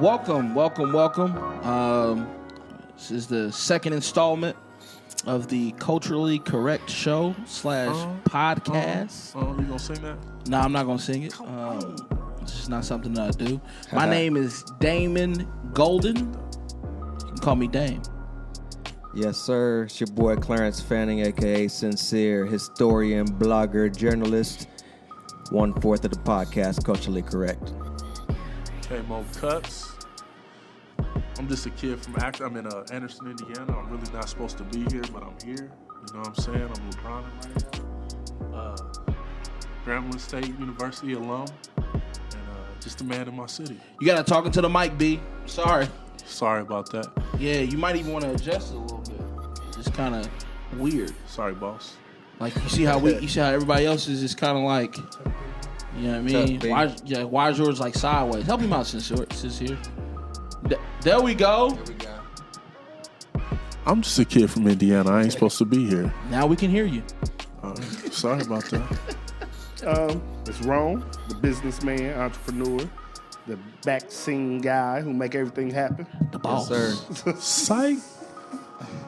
Welcome. This is the second installment of the Culturally Correct Show / podcast. You gonna sing that? No, I'm not gonna sing it. It's just not something that I do. My name is Damon Golden. You can call me Dame. Yes, sir. It's your boy Clarence Fanning, a.k.a. Sincere, historian, blogger, journalist. 1/4 of the podcast, Culturally Correct. Hey, Mo Cuts. I'm just a kid from I'm in Anderson, Indiana. I'm really not supposed to be here, but I'm here. You know what I'm saying? I'm LeBron right now. Grambling State University alum. And just a man in my city. You gotta talk into the mic, B. Sorry. Sorry about that. Yeah, you might even want to adjust it a little bit. It's kind of weird. Sorry, boss. Like you see how everybody else is just kind of like, you know what I mean? Why is yours like sideways? Help him out, Sincere. There we go. I'm just a kid from Indiana. I ain't supposed to be here. Now we can hear you. Sorry about that. It's Rome, the businessman, entrepreneur, the back-scene guy who make everything happen. The boss. Yes, sir. Psych.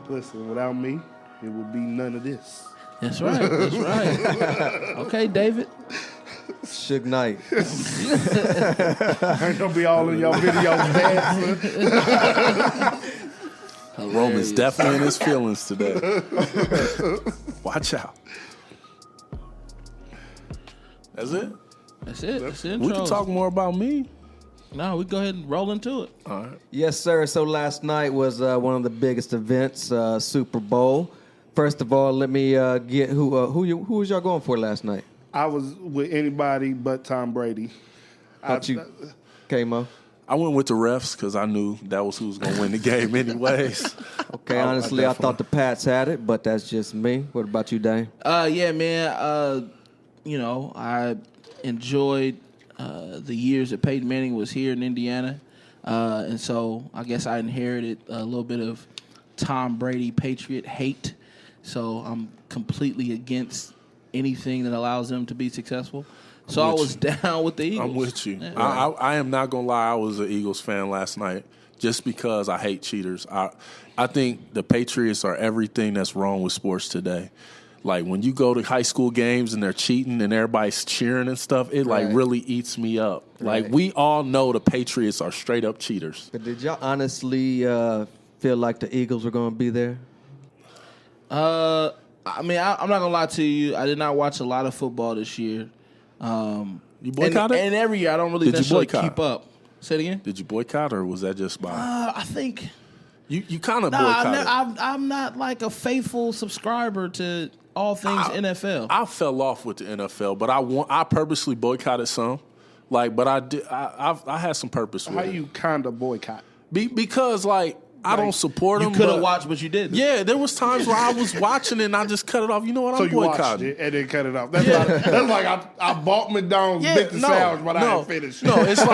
Listen, without me, it would be none of this. That's right. Okay, David. Suge Knight. I ain't gonna be all in your videos dancing. Rome is definitely in his feelings today. Watch out. That's it? That's it. That's the We intro. can talk more about me. No, we go ahead and roll into it. All right. Yes, sir. So last night was one of the biggest events, Super Bowl. First of all, let me get who was y'all going for last night? I was with anybody but Tom Brady. K-Mo? I went with the refs because I knew that was who was going to win the game anyways. Okay, honestly, I thought the Pats had it, but that's just me. What about you, Dane? Yeah, man. I enjoyed the years that Peyton Manning was here in Indiana. And so I guess I inherited a little bit of Tom Brady Patriot hate. So I'm completely against anything that allows them to be successful. So I was down with the Eagles. I'm with you. Yeah. I am not going to lie. I was an Eagles fan last night just because I hate cheaters. I think the Patriots are everything that's wrong with sports today. Like when you go to high school games and they're cheating and everybody's cheering and stuff, it like really eats me up. Right. Like we all know the Patriots are straight up cheaters. But did y'all honestly feel like the Eagles were going to be there? I'm not gonna lie to you. I did not watch a lot of football this year. You boycotted? And every year I don't really necessarily keep up. Say it again. Did you boycott or was that just by? I think You kind of boycotted. I'm not like a faithful subscriber to all things NFL. I fell off with the NFL, but I purposely boycotted some. But I did. I had some purpose with How it. you kind of boycott? Because I don't support them. You could have watched, but you didn't. Yeah, there was times where I was watching it and I just cut it off. You know what? So I'm you watched boycotting. it and then cut it off. That's like I bought McDonald's bit the sandwich, but I didn't finish. No, it's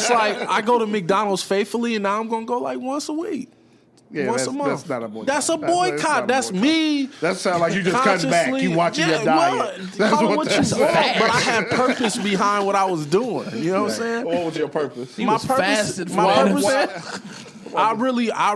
like I go to McDonald's faithfully, and now I'm gonna go like once a week. Yeah, once a month. That's not a boycott. That's a boycott. That's me. That sounds like you just cut back. You watching your diet. That's That's what that's you want. But I had purpose behind what I was doing. You know what I'm saying? What was your purpose? He was fasted My for purpose. I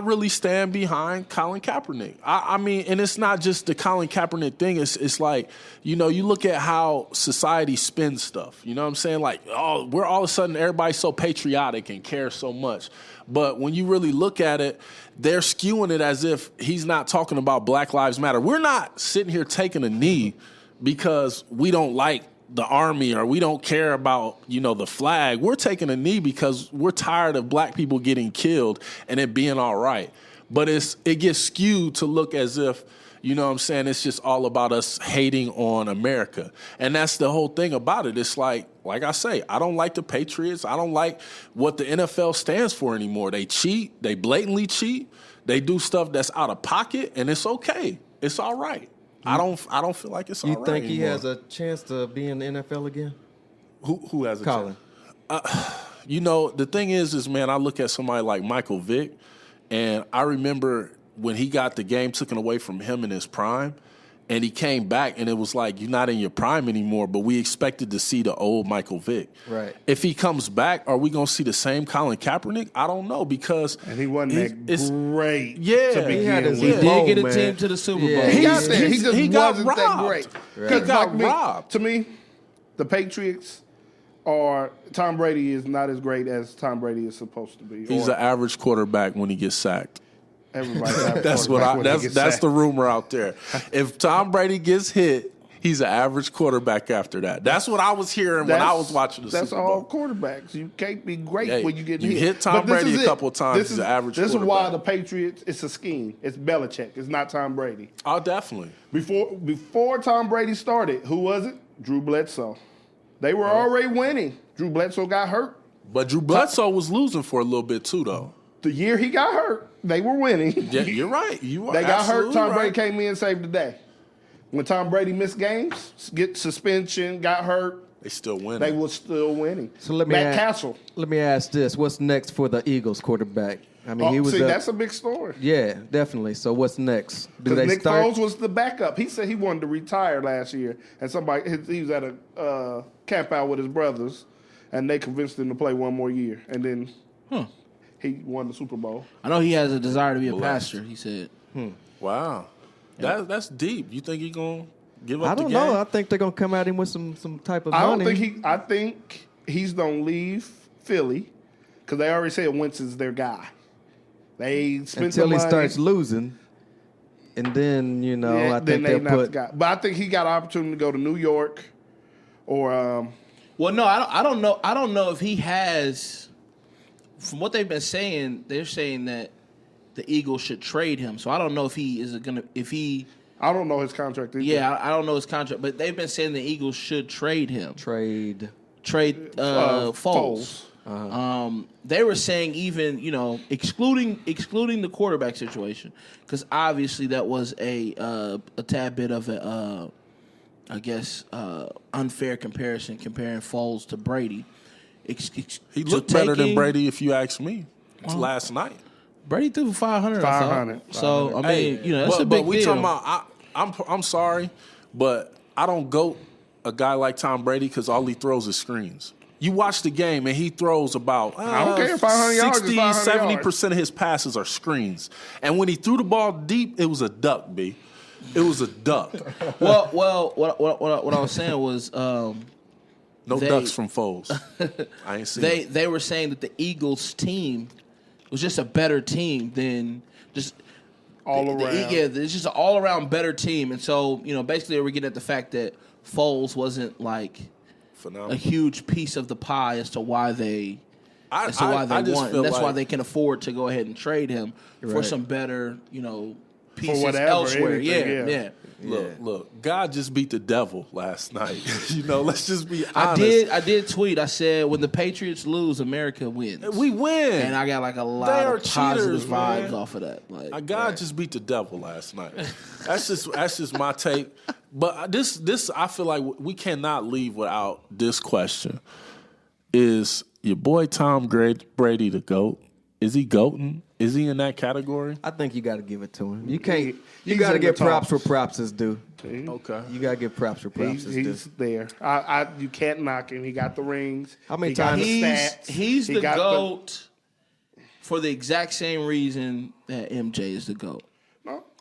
really stand behind Colin Kaepernick. I mean, and it's not just the Colin Kaepernick thing. It's like, you look at how society spins stuff. You know what I'm saying? Like, we're all of a sudden everybody's so patriotic and cares so much. But when you really look at it, they're skewing it as if he's not talking about Black Lives Matter. We're not sitting here taking a knee because we don't like the army or we don't care about, the flag. We're taking a knee because we're tired of black people getting killed and it being all right. But it gets skewed to look as if, it's just all about us hating on America. And that's the whole thing about it. It's like I say, I don't like the Patriots. I don't like what the NFL stands for anymore. They cheat. They blatantly cheat. They do stuff that's out of pocket, and it's okay. It's all right. I don't feel like it's all right. You think he anymore. has a chance to be in the NFL again? Who has a Colin. chance? The thing is, man, I look at somebody like Michael Vick, and I remember when he got the game taken away from him in his prime, And he came back, and it was like, you're not in your prime anymore, but we expected to see the old Michael Vick. Right. If he comes back, are we going to see the same Colin Kaepernick? I don't know, because... And he wasn't it's- great Yeah. to He begin had his He with. did get a man. team to the Super Bowl. Yeah. He got He's- there. He he's- just he got wasn't that robbed. great. Right. 'Cause He got like me, robbed. to me, the Patriots are Tom Brady is not as great as Tom Brady is supposed to be. He's Or an average quarterback when he gets sacked. everybody's average That's what quarterback when they that's get that's sacked. the rumor out there. If Tom Brady gets hit, he's an average quarterback after that. That's what I was hearing when I was watching the That's Super all Bowl. quarterbacks. You can't be great Hey, when you get you hit. hit Tom But this Brady is a it. couple of times, This he's is an average This is why quarterback. the Patriots. It's a scheme. It's Belichick. It's not Tom Brady. Oh, definitely. Before Tom Brady started, who was it? Drew Bledsoe. They were already winning. Drew Bledsoe got hurt. But Drew Bledsoe was losing for a little bit too, though. The year he got hurt, they were winning. Yeah, you're right. You are. They got hurt. absolutely Tom right. Brady came in and saved the day. When Tom Brady missed games, get suspension, got hurt, They still winning. they were still winning. So let me Matt ask, Castle. Let me ask this: what's next for the Eagles quarterback? I mean, he was see, up- that's a big story. yeah, definitely. So what's next? Do Because they Nick start? Foles was the backup. He said he wanted to retire last year, and he was at a camp out with his brothers, and they convinced him to play one more year, and then he won the Super Bowl. I know he has a desire to be a Blessed. pastor. He said, Wow, that's deep. You think he's gonna give up I the don't game? know. I think they're gonna come at him with some type of I don't money. think I think he's gonna leave Philly because they already said Wentz is their guy. They spent until the he money. starts losing, and then I then think they they'll not the put. guy. But I think he got an opportunity to go to New York, or "Well, no, I don't know. I don't know if he has." From what they've been saying, they're saying that the Eagles should trade him. So I don't know if he is gonna. If he, I don't know his contract either. yeah, I don't know his contract, but they've been saying the Eagles should trade him. Trade. Trade Foles. They were saying even excluding the quarterback situation, because obviously that was a tad bit of a unfair comparison comparing Foles to Brady. He looked better than Brady, if you ask me. It's last night. Brady threw for 500. 500. So I mean, that's a big but we deal. talking about. I'm sorry, but I don't go a guy like Tom Brady because all he throws is screens. You watch the game and he throws about I don't care, 500 yards is 60, 500 70% of his passes are screens. And when he threw the ball deep, it was a duck, B. It was a duck. well, what I was saying was No They- ducks from Foles. I ain't seen it. they were saying that the Eagles team was just a better team than just all around. it's just an all around better team, and so basically we're getting at the fact that Foles wasn't like Phenomenal. a huge piece of the pie as to why they I just just won, feel and that's why like- they can afford to go ahead and trade him for Right. some better pieces whatever, elsewhere. anything, yeah. Look, God just beat the devil last night. Let's just be honest. I did tweet. I said when the Patriots lose, America wins. We win. And I got like a They lot are of positive cheaters, man. vibes off of that. Like, God just beat the devil last night. That's just my take. But this I feel like we cannot leave without this question: is your boy Tom Brady the GOAT? Is he goating? Is he in that category? I think you got to give it to him. You can't. You he's got to in the give props top. for props is due. Okay. You got to give props for props is due. He's there. You can't knock him. He got the rings. How many He got times- the stats. he's He the got GOAT for the exact same reason that MJ is the GOAT.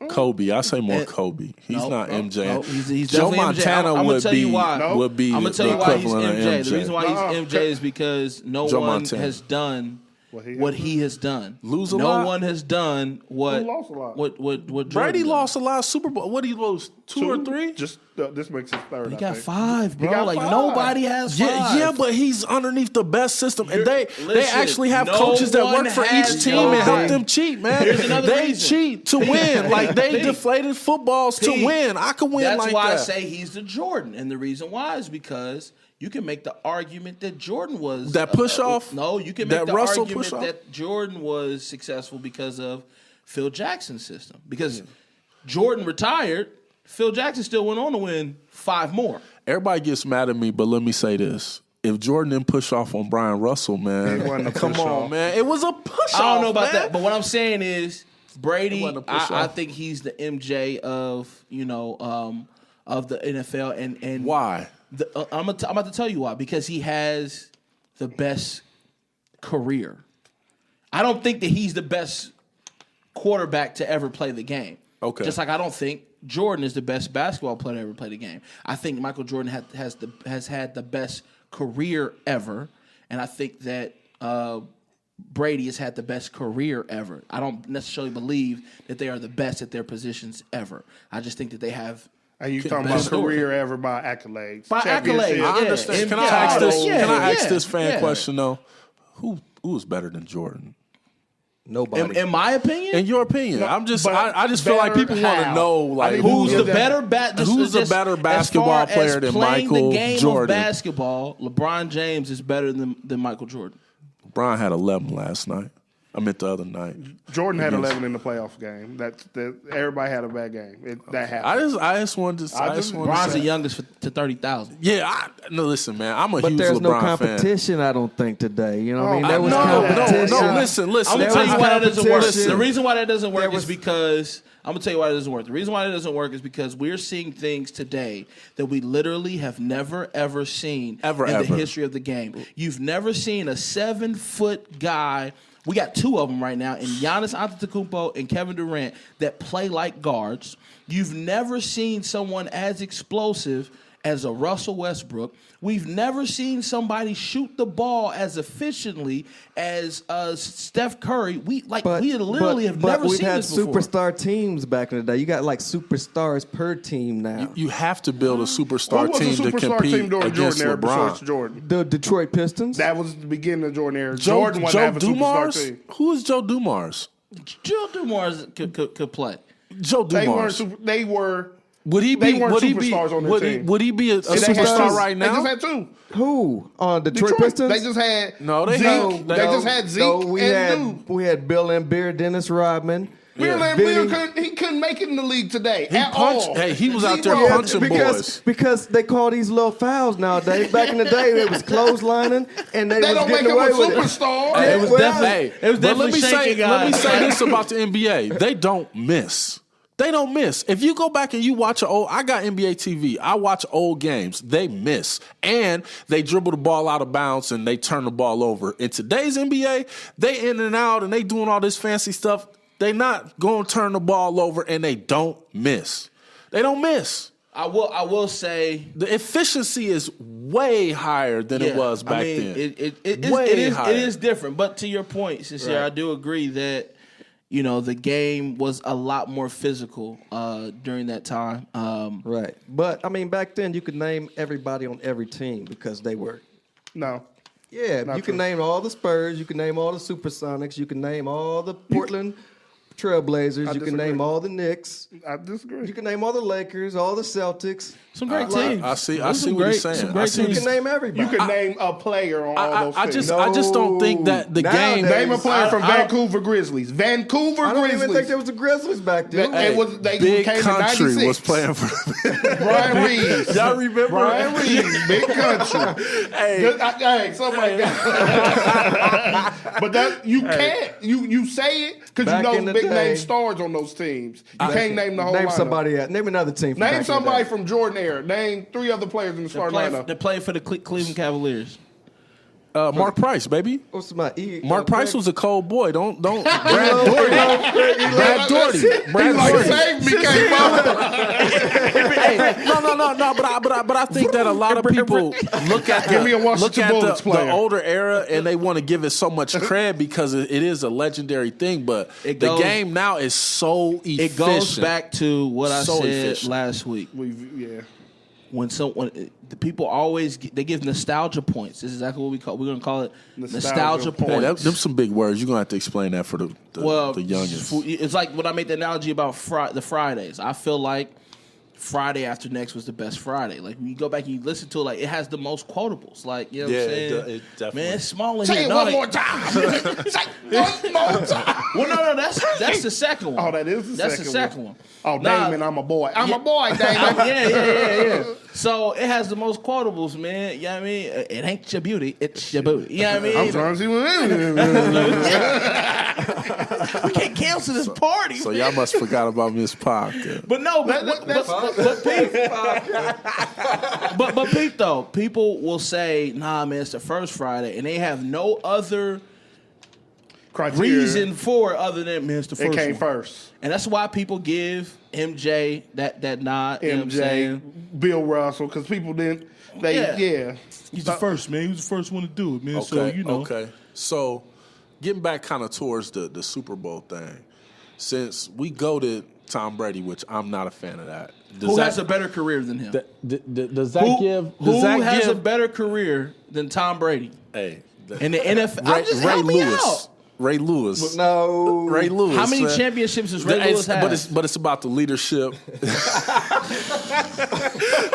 Kobe. I say more Kobe. He's No, not no, MJ. no, he's Joe definitely MJ. Montana I'm gonna would tell you be why. No. would be I'm gonna the tell you why he's equivalent MJ. of The reason why Uh-uh. he's MJ is because no Joe one Montana. has done What what he he has done. Lose a no lot? one has done what Who lost a lot? what Brady Jordan done. lost a lot of Super Bowl. What did he lose? Two or three? Just this makes his third. He I got think. 5, bro. got Like 5. nobody has 5. Yeah, but he's underneath the best system, and they Listen, actually have no coaches that one work for has each team and help one. them cheat, man. Here's another They reason. cheat to win, like they Pete. deflated footballs to Pete, win. I could win That's like why that. I say he's the Jordan, and the reason why is because you can make the argument that Jordan was That push-off? No, you can make That the Russell argument push-off? that Jordan was successful because of Phil Jackson's system. Because Jordan retired, Phil Jackson still went on to win 5 more. Everybody gets mad at me, but let me say this: if Jordan didn't push off on Brian Russell, man, wasn't a come push-off. on, man, it was a push off. I don't know about man. that, but what I'm saying is Brady, wasn't a push I off. think he's the MJ of of the NFL, and Why? I'm about to tell you why. Because he has the best career. I don't think that he's the best quarterback to ever play the game. Okay. Just like I don't think Jordan is the best basketball player to ever play the game. I think Michael Jordan has had the best career ever, and I think that Brady has had the best career ever. I don't necessarily believe that they are the best at their positions ever. I just think that they have. And you talking best about story. career ever by accolades? By Championship. accolades, I yeah. understand. Can I Yeah. ask this? Yeah. Can I ask Yeah. this fan Yeah. question though? Who is better than Jordan? Nobody. In my opinion, In your opinion, No, I'm just. but I just feel like better people want to how? know like I mean, who's Yeah, the that- better who's the better basketball player than playing Michael the game Jordan? of basketball, LeBron James is better than Michael Jordan. Brian had 11 last night. I meant the other night. Jordan had 11 in the playoff game. That everybody had a bad game. That happened. I just wanted to. I just wanted LeBron's to the say. youngest to 30,000. Yeah, no, listen, man. I'm a But huge there's no LeBron fan. competition, I don't think, today. You know what I mean? Oh, There was No, competition. no, listen. I'm There gonna tell was you why that doesn't work. competition. The reason why that doesn't work There is was- because I'm gonna tell you why it doesn't work. The reason why it doesn't work is because we're seeing things today that we literally have never ever seen in the history of the game. You've never seen a 7-foot guy. We got two of them right now, in Giannis Antetokounmpo and Kevin Durant, that play like guards. You've never seen someone as explosive as a Russell Westbrook. We've never seen somebody shoot the ball as efficiently as Steph Curry. We literally have never we've seen had this before. superstar teams back in the day. You got like superstars per team now. You have to build a superstar Who was team the to superstar compete team during against Jordan era besides LeBron. Jordan? The Detroit Pistons. That was the beginning of Jordan era. Joe Jordan wasn't having a superstar Dumars? team. Who is Joe Dumars? Joe Dumars could play. Joe They weren't. Dumars. They were. Would he they be? weren't Would he be? superstars on their Would team. would he be a They had superstar two. right They now? just had two. Who on Detroit Pistons? They just had No, they Zeke. had- They just had Zeke No, and Duke. we had Bill Laimbeer, Dennis Rodman. Bill Vinny- couldn't make it in the league today at punched- all. hey, he was out there Zero. punching boys. Because they call these little fouls nowadays. Back in the day, it was clotheslining, and they They was don't make getting him a away with it. superstar. It was Well, definitely. It was But definitely let me say shaking this about the NBA. They don't miss. They don't miss. If you go back and you watch I got NBA TV. I watch old games. They miss. And they dribble the ball out of bounds and they turn the ball over. In today's NBA, they in and out and they doing all this fancy stuff. They not going to turn the ball over and they don't miss. They don't miss. I will say The efficiency is way higher than it was back then. It is different. But to your point, Sincere, Right. I do agree that the game was a lot more physical during that time. Right. But, I mean, back then, you could name everybody on every team because they were. No. Yeah, Not you true. can name all the Spurs. You can name all the Supersonics. You can name all the Portland Trailblazers. You can disagree. name all the Knicks. I disagree. You can name all the Lakers, all the Celtics. Some great teams. I see Those some what he's great- saying. some great I see You what can he's- name everybody. You can name a player on all those I teams. just don't think that the game. Nowadays- Name a player from I don't- Vancouver Grizzlies. Vancouver I don't Grizzlies. even think there was the Grizzlies back then. They Big came in Country 96. was playing for. Brian Reeves. Y'all remember? Brian Reeves, Big Country. Hey, somebody got but that you can't. You say it because you Back know in the big day- name stars on those teams. You can't name the whole Name lineup. somebody else. Name another team. From back in Name the somebody day. from Jordan era. Name 3 other players in the starting lineup. They play for the Cleveland Cavaliers. Mark Price, baby. What's my Mark Price was a cold boy. Don't. Brad Doherty. Brad Doherty. He's Brad like, Doherty. save me, K-Ball. Hey, no. But I think that a lot of people look at Give me a Washington Bullets the player. older era and they want to give it so much cred because it is a legendary thing. But It the goes- game now is so efficient. It goes back to what I So said efficient. last week. Yeah. When the people always they give nostalgia points. This is exactly what we're gonna call it. Nostalgia Nostalgia Hey, points. them some big words. You're gonna have to explain that for the youngins. It's like when I make the analogy about the Fridays. I feel like Friday After Next was the best Friday. Like when you go back and you listen to it, like it has the most quotables. Like you know what I'm saying? it definitely. Man, it's small in Say here. it No, one like- more time. Say one more time. Well, no, that's the second one. Oh, that is the that's second the second one. Oh, Nah, Damon, I'm a boy. I'm a boy, Damon. yeah. So it has the most quotables, man. You know what I mean? It ain't your beauty, it's your booty. You know what I mean? I'm trying to see what We can't cancel this party. So man. y'all must forgot about Miss Parker. But no, but Pete though, people will say, nah, man, it's the first Friday, and they have no other criteria. reason for it other than, man, it's the first It came one. first. And that's why people give MJ that nod. You know what I'm saying? MJ, Bill Russell, because people didn't. Yeah. He's the first, man. He was the first one to do it, man. Okay, So, you know. Okay. So, getting back kind of towards the Super Bowl thing, since we goated Tom Brady, which I'm not a fan of that. Who has a better career than him? Does that give? Who has a better career than Tom Brady? Hey, In the NFL? Ray Help me Lewis. out. Ray Lewis. No. Ray Lewis. How many man. championships does Ray Lewis have? But it's about the leadership.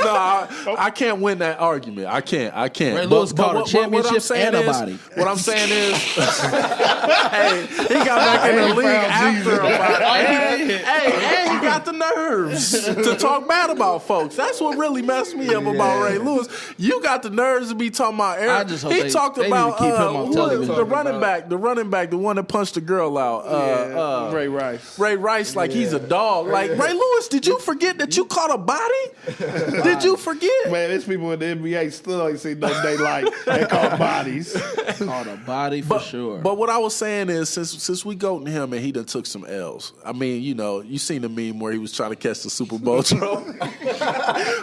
No, I can't win that argument. I can't. Ray Lewis called a championship and a body. What I'm saying is, hey, he got back in the league after a body. And he got the nerves to talk bad about folks. That's what really messed me up about Ray Lewis. You got the nerves to be talking about Eric. I just hope He they talked need to about keep him on who was television. the running back, the one that punched the girl out. Ray Rice. Ray Rice, like he's a dog. Like, Ray Lewis, did you forget that you caught a body? Did you forget? Man, there's people in the NBA still ain't seen no daylight. They call bodies. Called a body for sure. But what I was saying is, since we goating him and he done took some L's. I mean, you know, you seen the meme where he was trying to catch the Super Bowl trophy.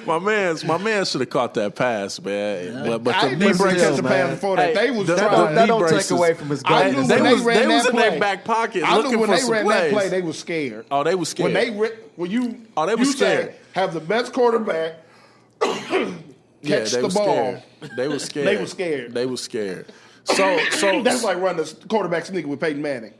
my man should have caught that pass, man. Yeah. But I the didn't knee even braces, catch the pass before that. Hey, They was that trying. That don't braces. take away from his I goal. knew They when was ran in that their play. back pocket I looking knew when for they some ran plays. that play, they was scared. Oh, they was scared. When you Oh, they was you scared. say, have the best quarterback catch they the was ball. scared. They was scared. They was scared. They was scared. So That's like running a quarterback sneaker with Peyton Manning.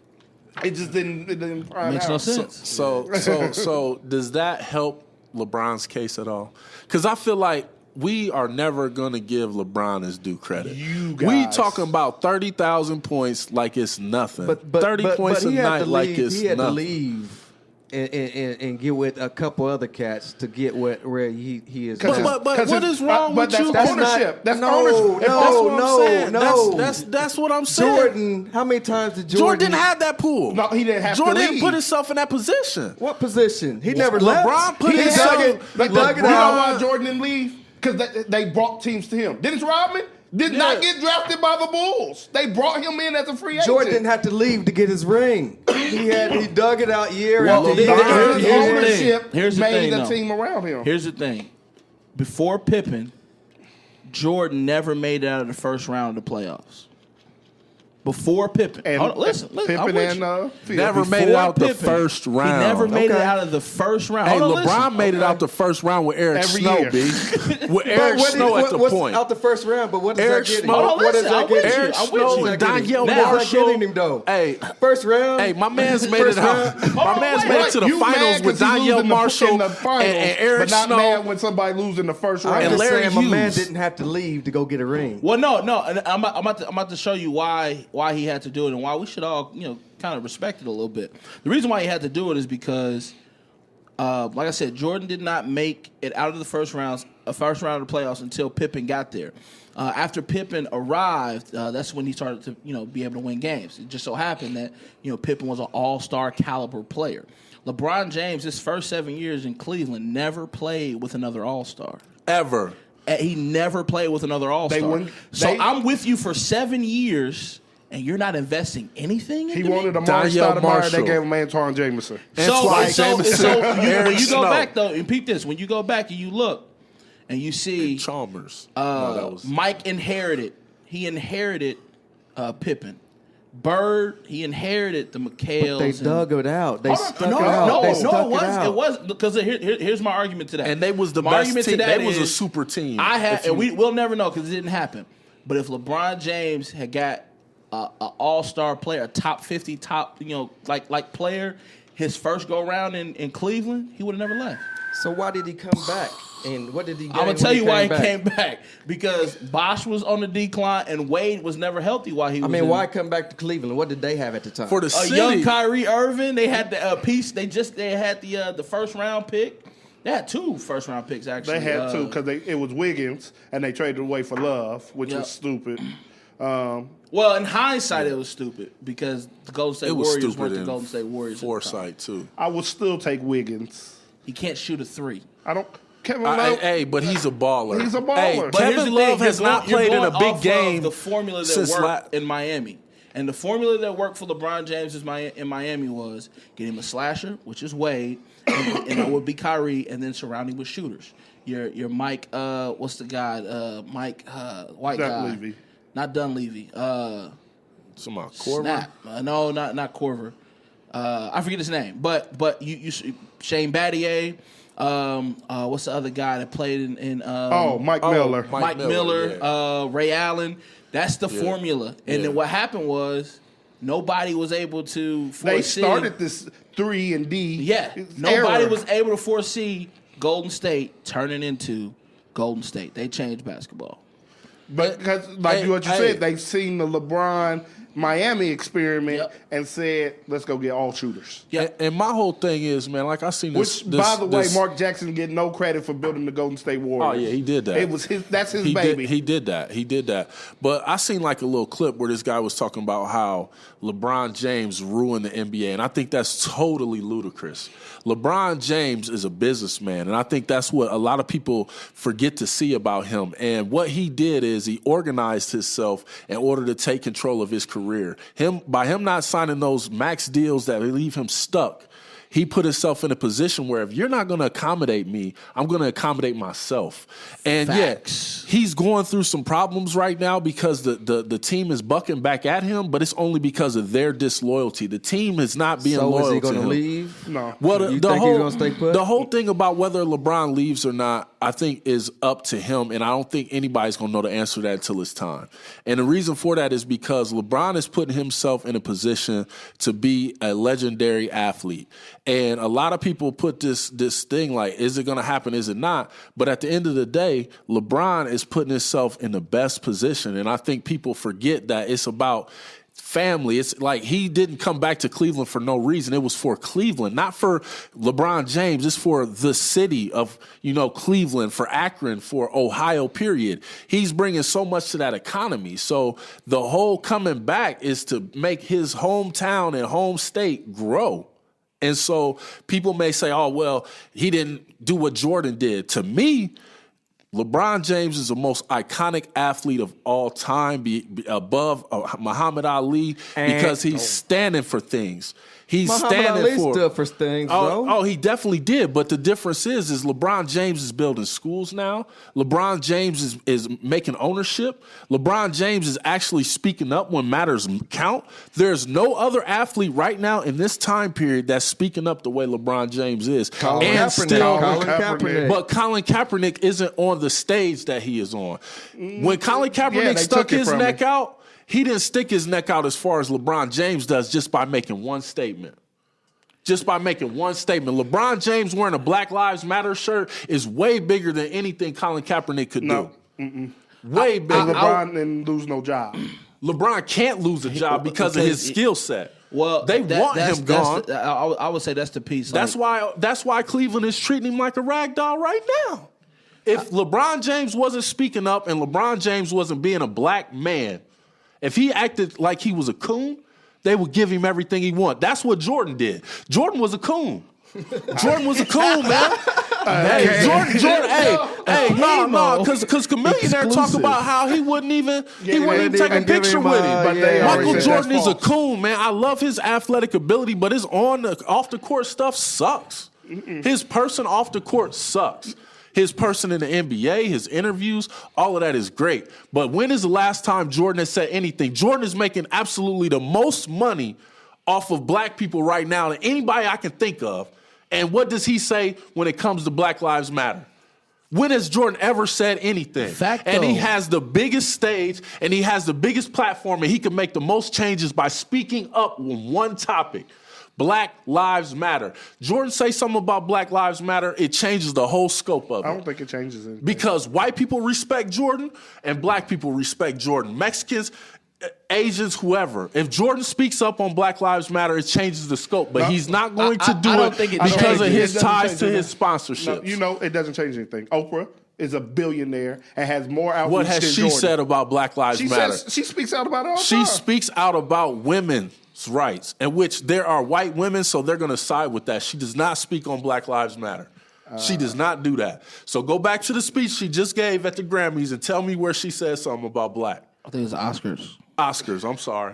It just didn't find Makes out. no sense. So does that help LeBron's case at all? Because I feel like we are never going to give LeBron his due credit. You We guys. talking about 30,000 points like it's nothing. But 30 points he a had night to like leave, it's he had to nothing. leave and get with a couple other cats to get where he is. But now. what is wrong but with you? that's ownership. That's no, ownership. That's what I'm no, saying. no. That's what I'm saying. Jordan, how many times did Jordan didn't have that pool. No, he didn't have to Jordan didn't leave. put himself in that position. What position? He never LeBron left. put he himself- dug it. He Look, dug it You know out. why Jordan didn't leave? Because they brought teams to him. Dennis Rodman did not get drafted by the Bulls. They brought him in as a free agent. Jordan didn't have to leave to get his ring. He dug it out year Well, after year. LeBron's here's the thing. ownership Here's the made thing, the though. team around him. Here's the thing. Before Pippen, Jordan never made it out of the first round of the playoffs. Before Pippen. And Hold on, listen, I'm Pippen with and you. Phil. Never made it Before out the Pippen, first round. He never made it Okay. out of the first round. Hey, Hold on, LeBron listen. made it out the first round with Eric Every Snow, year. B. With Eric But Snow at the what's point. out the first round, but what does Eric that get him? Snow- Hold on, What does listen, that I'm with get him? you. Eric I'm with Snow you. and Danielle What does that Marshall. get him, though? Hey, First round? hey, my man's made it First out. round? My man's wait, made wait. it to the You finals mad with 'cause he Danielle losing Marshall in the finals, and Eric but not Snow. mad when somebody loses in the first I'm round. And just Larry saying my man Hughes. didn't have to leave to go get a ring. Well, no. And I'm about to show you why he had to do it and why we should all, kind of respect it a little bit. The reason why he had to do it is because, like I said, Jordan did not make it out of the first round of the playoffs until Pippen got there. After Pippen arrived, that's when he started to, be able to win games. It just so happened that, Pippen was an all-star caliber player. LeBron James, his first 7 years in Cleveland, never played with another all-star. Ever. He never played with another all-star. wouldn't- So they- I'm with you for 7 years, and you're not investing anything He into wanted me? a Mark Danielle Stoudemire. Marshall. They gave him Antoine Jameson. Antoine So Jameson, when Eric you go Snow. back, though, and peep this, when you go back and you look, and you see Chalmers. No, that was Mike inherited Pippen. Bird, he inherited the McHales. They dug it out. They stuck it No, out. They it stuck wasn't. out. It wasn't because here's my argument to that. And they was the my best argument team. to that They was a is, super team. and we'll never know because it didn't happen. But if LeBron James had got an all-star player, a top 50, like player, his first go round in Cleveland, he would have never left. So why did he come back? And what did he gain I'm gonna tell you why he back? came back because Bosh was on the decline and Wade was never healthy while he was. I mean, in- why come back to Cleveland? What did they have at the time? For the a city. young Kyrie Irving? They had the piece. They had the first round pick. They had 2 first-round picks, actually. They had 2 because it was Wiggins, and they traded away for Love, which Yep. was stupid. Well, in hindsight, it was stupid because the Golden State It was Warriors stupid weren't the in Golden State Warriors. at the time. foresight too. I would still take Wiggins. He can't shoot a 3. I don't. Kevin Love. Hey, but he's a baller. He's a baller. Hey, But But here's Kevin the thing, Love has you're not going- played you're in a going big off game of the formula that since worked in Miami. And the formula that worked for LeBron James in Miami was get him a slasher, which is Wade, and that would be Kyrie, and then surround him with shooters. Your Mike, what's the guy? Mike, white guy. Dunleavy. Not Dunleavy. Somehow Korver. Snap. No, not Corver. I forget his name. But you Shane Battier. What's the other guy that played in Mike Miller. Mike Miller, yeah. Ray Allen. That's the formula. And Yeah. then what happened was nobody was able to They foresee. started this 3 and D. Yeah, nobody was able to foresee Golden State turning into Golden State. They changed basketball. But because, what you said, they've seen the LeBron Miami experiment Yep. and said, "Let's go get all shooters." Yeah. And my whole thing is, man, like I seen this. Which, by the way, Mark Jackson get no credit for building the Golden State Warriors. Oh yeah, he did that. It was his. That's his he baby. He did that. But I seen like a little clip where this guy was talking about how LeBron James ruined the NBA, and I think that's totally ludicrous. LeBron James is a businessman, and I think that's what a lot of people forget to see about him. And what he did is he organized himself in order to take control of his career. By him not signing those max deals that leave him stuck, he put himself in a position where if you're not going to accommodate me, I'm going to accommodate myself. And Facts. yeah, he's going through some problems right now because the team is bucking back at him, but it's only because of their disloyalty. The team is not being So loyal is he to going to him. leave? No. Well, You think he's gonna stay put? the whole thing about whether LeBron leaves or not, I think is up to him, and I don't think anybody's going to know the answer to that until it's time. And the reason for that is because LeBron is putting himself in a position to be a legendary athlete. And a lot of people put this thing like, is it going to happen? Is it not? But at the end of the day, LeBron is putting himself in the best position. And I think people forget that it's about family. It's like he didn't come back to Cleveland for no reason. It was for Cleveland, not for LeBron James. It's for the city of, Cleveland, for Akron, for Ohio, period. He's bringing so much to that economy. So the whole coming back is to make his hometown and home state grow. And so people may say, oh, well, he didn't do what Jordan did. To me, LeBron James is the most iconic athlete of all time, above Muhammad Ali, because he's standing for things. He's Muhammad standing Ali for stood for things, though. Oh, he definitely did. But the difference is LeBron James is building schools now. LeBron James is making ownership. LeBron James is actually speaking up when matters count. There's no other athlete right now in this time period that's speaking up the way LeBron James is. Colin Kaepernick. But Colin Kaepernick isn't on the stage that he is on. When Colin Kaepernick they stuck took it his from neck him. out, he didn't stick his neck out as far as LeBron James does just by making one statement. Just by making one statement. LeBron James wearing a Black Lives Matter shirt is way bigger than anything Colin Kaepernick could No. do. Way bigger. LeBron didn't lose no job. LeBron can't lose a job because of his skill set. Well, they want him gone. I would say that's the piece. That's why Cleveland is treating him like a rag doll right now. If LeBron James wasn't speaking up and LeBron James wasn't being a black man, if he acted like he was a coon, they would give him everything he wanted. That's what Jordan did. Jordan was a coon. Jordan was a coon, man. Hey, Jordan, no, because Chameleon there talk about how he wouldn't even take a picture with him. But they already Michael said Jordan that's is a false. coon, man. I love his athletic ability, but his off the court stuff sucks. His person off the court sucks. His person in the NBA, his interviews, all of that is great. But when is the last time Jordan has said anything? Jordan is making absolutely the most money off of black people right now than anybody I can think of. And what does he say when it comes to Black Lives Matter? When has Jordan ever said anything? And he has the biggest stage and he has the biggest platform and he can make the most changes by speaking up on one topic. Black Lives Matter. Jordan say something about Black Lives Matter, it changes the whole scope of it. I don't think it changes anything. Because white people respect Jordan and black people respect Jordan. Mexicans, Asians, whoever. If Jordan speaks up on Black Lives Matter, it changes the scope. But he's not going to do don't it think it because of changes. his ties to his sponsorships. No, you know, it doesn't change anything. Oprah is a billionaire and has more outreach What has than she Jordan. said about Black Lives Matter? She speaks out about it all the She time. speaks out about women's rights, in which there are white women, so they're going to side with that. She does not speak on Black Lives Matter. She does not do that. So go back to the speech she just gave at the Grammys and tell me where she said something about black. I think it was the Oscars. Oscars, I'm sorry.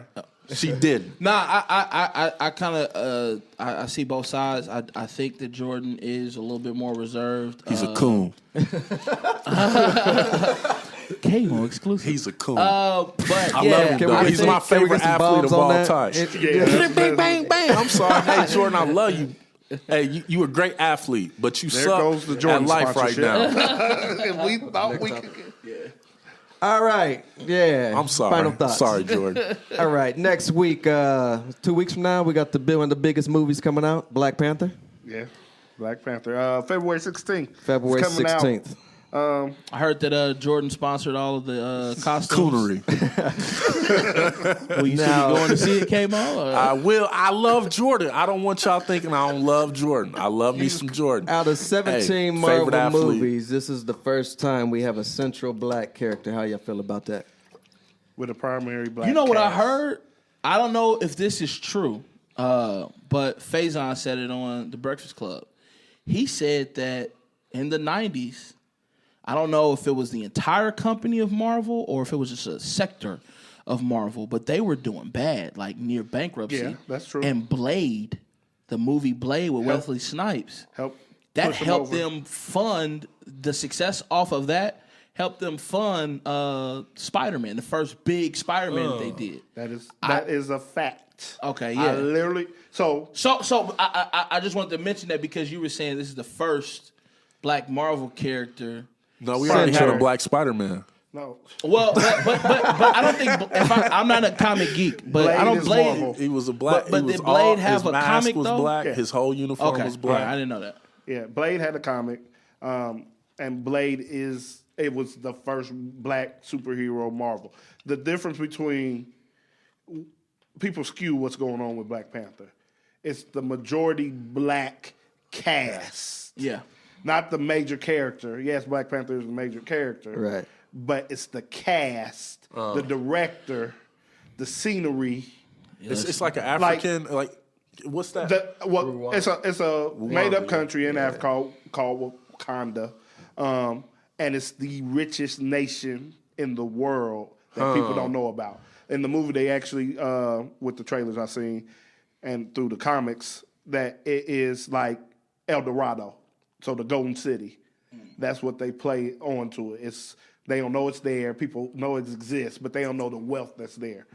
She didn't. Nah, I kind of I see both sides. I think that Jordan is a little bit more reserved. He's a coon. K-Mo exclusive. He's a coon. But I yeah, love him, Can we though. get He's some- my can we get favorite some athlete bombs of on all that? time. Bang, bang, bang. I'm sorry. Hey, Jordan, I love you. Hey, you a great athlete, but you There suck goes the Jordan at life right sponsorship. now. If we thought we could get... All right. Yeah. I'm sorry. Final thoughts. Sorry, Jordan. All right. Next week, 2 weeks from now, we got one of the biggest movies coming out, Black Panther. Yeah, Black Panther. February 16th. February It's coming out. 16th. I heard that Jordan sponsored all of the costumes. Coonery. Will you see me Now- going to see it, K-Mo? or- I will. I love Jordan. I don't want y'all thinking I don't love Jordan. I love me some Jordan. Out of 17 Hey, Marvel favorite athlete. movies, this is the first time we have a central black character. How y'all feel about that? With a primary black You know what I cast. heard? I don't know if this is true, but Faison said it on The Breakfast Club. He said that in the 90s, I don't know if it was the entire company of Marvel or if it was just a sector of Marvel, but they were doing bad, like near bankruptcy. Yeah, that's true. And Blade, the movie Blade with Wesley Snipes, that push 'em helped over. them fund the success off of that. Helped them fund Spider-Man, the first big Spider-Man that they did. That is a fact. Okay, I yeah. literally So I just wanted to mention that because you were saying this is the first black Marvel character. No, we already had a Central. black Spider-Man. no. Well, but I don't think I'm not a comic geek, but Blade I don't is Blade. Marvel. He was a black. But he was did Blade have his a mask comic, was though? black. Yeah. His whole uniform Okay, was all black. right, I didn't know that. Yeah, Blade had a comic, and Blade was the first black superhero Marvel. The difference between people skew what's going on with Black Panther. It's the majority black cast. Yeah. Not the major character. Yes, Black Panther is the major character. Right. But it's the cast, the director, the scenery. It's like an African, like what's that? It's a made up country in Africa called Wakanda, and it's the richest nation in the world that people don't know about. In the movie, they actually with the trailers I've seen and through the comics that it is like El Dorado, so the Golden City. That's what they play onto it. They don't know it's there. People know it exists, but they don't know the wealth that's there.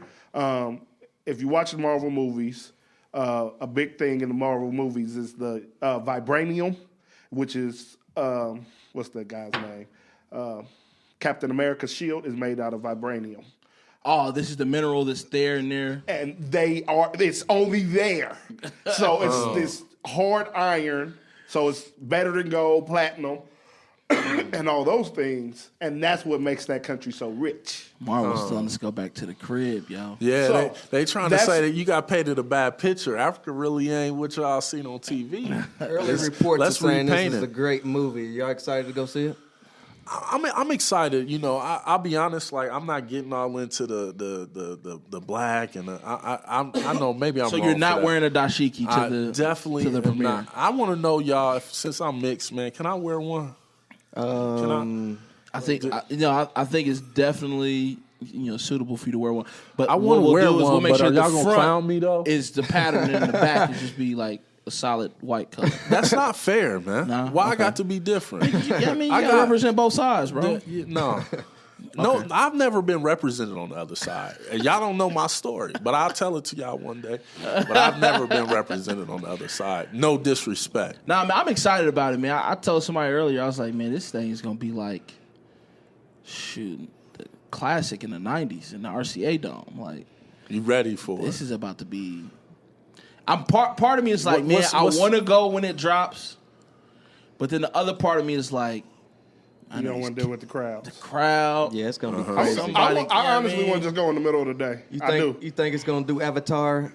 If you watch the Marvel movies, a big thing in the Marvel movies is the vibranium, which is what's that guy's name? Captain America's shield is made out of vibranium, Oh, this is the mineral that's there and there. and it's only there. So it's this hard iron. So it's better than gold, platinum, and all those things. And that's what makes that country so rich. Marvel's telling us to go back to the crib, yo. Yeah, So, they trying to that's- say that you got painted a bad picture. Africa really ain't what y'all seen on TV. Early Let's- reports are let's saying this repaint is it. a great movie. Y'all excited to go see it? I'm excited. You know, I'll be honest. Like, I'm not getting all into the black, and I know maybe I'm. So wrong you're for not that. wearing a dashiki I to the definitely to the am premiere. not. I want to know y'all. Since I'm mixed, man, can I wear one? Can I think I think it's definitely suitable for you to wear one. But I what wanna we'll wear do is one, we'll make but sure are the y'all gonna front clown me, though? is the pattern and the back is just be like a solid white color. That's not fair, man. Nah, Why I okay. got to be different? Yeah, I mean, you I gotta got- represent both sides, bro. No. No, I've never been represented on the other side. And y'all don't know my story, but I'll tell it to y'all one day. But I've never been represented on the other side. No disrespect. Nah, man, I'm excited about it, man. I told somebody earlier, I was like, man, this thing is gonna be like, shoot, the classic in the '90s in the RCA Dome. Like, You ready for this it? is about to be. I'm part of me is like, What's- man, what's- I want to go when it drops, but then the other part of me is like, You don't want to deal with the crowds. Crowd. Yeah, it's gonna be I, crazy. Somebody- I honestly I mean- want to just go in the middle of the day. You think it's gonna do Avatar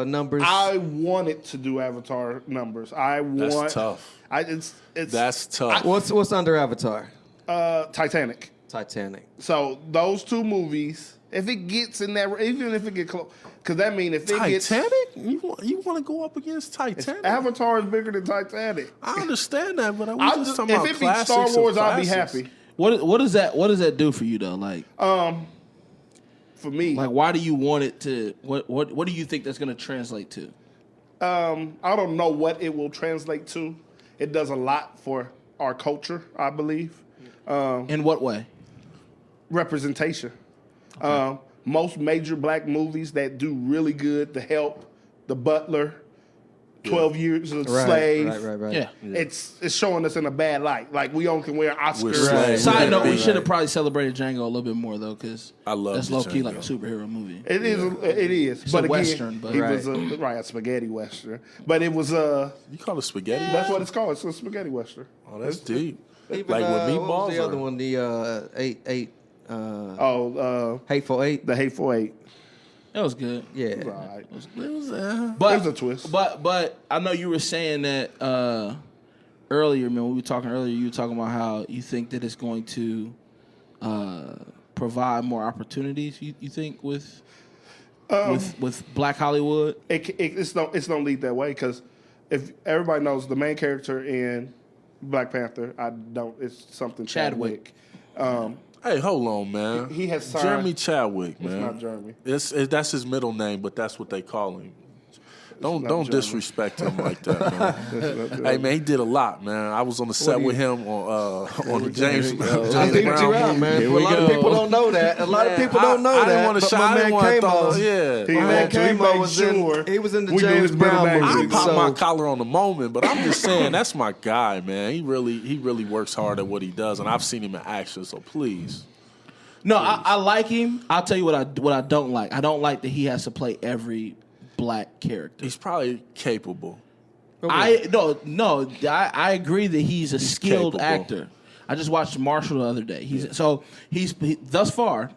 numbers? I want it to do Avatar numbers. That's tough. It's That's tough. What's under Avatar? Titanic. Titanic. So those two movies, if it gets in that, even if it get close, because that means if it gets Titanic? You want to go up against Titanic? Avatar is bigger than Titanic. I understand that, but I just just, talking if about it beats Star classics Wars, of I'll be classics. happy. What does that do for you though? Like For me, why do you want it to? What do you think that's going to translate to? I don't know what it will translate to. It does a lot for our culture, I believe. In what way? Representation. Most major black movies that do really good, The Help, The Butler, 12 Years a Slave. Right. Yeah. It's showing us in a bad light. Like we only can wear Oscars. We're slaves. Side note: we Right. should have probably celebrated Django a little bit more though, because I love that's low key like a Django. superhero movie. It is. It is. It's but a again, Western, but- he Right. was a spaghetti western. But it was You call it spaghetti? that's what it's called. It's a spaghetti western. Oh, that's deep. Even, Like with what meatballs? was the other or- one? The eight. Hateful Eight. The Hateful Eight. That was good. Yeah. Right. It was, But There's a twist. But I know you were saying that earlier, man. When we were talking earlier, you were talking about how you think that it's going to provide more opportunities. You think with Black Hollywood? It's don't lead that way because if everybody knows the main character in Black Panther, it's something Chadwick. Hey, hold on, man. He has signed- Jeremy Chadwick, man. not Jeremy. That's his middle name, but that's what they call him. Don't Jeremy. disrespect him like that, man. Hey, man, he did a lot, man. I was on the set with him on the James I Brown figured you out, movie. man. A lot of people don't know that. A lot of people don't know I that. didn't want to but shout. my I didn't man want to Kamo, throw. Yeah. He my man had to. He Kamo made was sure he was in the we knew James his middle Brown name. movie. I popped so- my collar on the moment, but I'm just saying that's my guy, man. He really works hard at what he does, and I've seen him in action. So please, No, I like him. I'll tell you what I don't like. I don't like that he has to play every black character. he's probably capable. I agree that he's a skilled capable. actor. I just watched Marshall the other day. He's thus far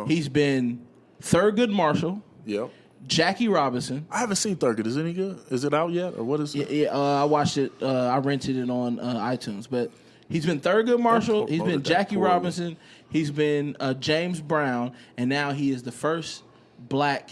he's been Thurgood Marshall, Yep. Jackie Robinson. I haven't seen Thurgood. Is it any good? Is it out yet, or what is it? Yeah, I watched it. I rented it on iTunes, but he's been Thurgood Marshall. He's been promoted that Jackie poorly. Robinson. He's been James Brown, and now he is the first Black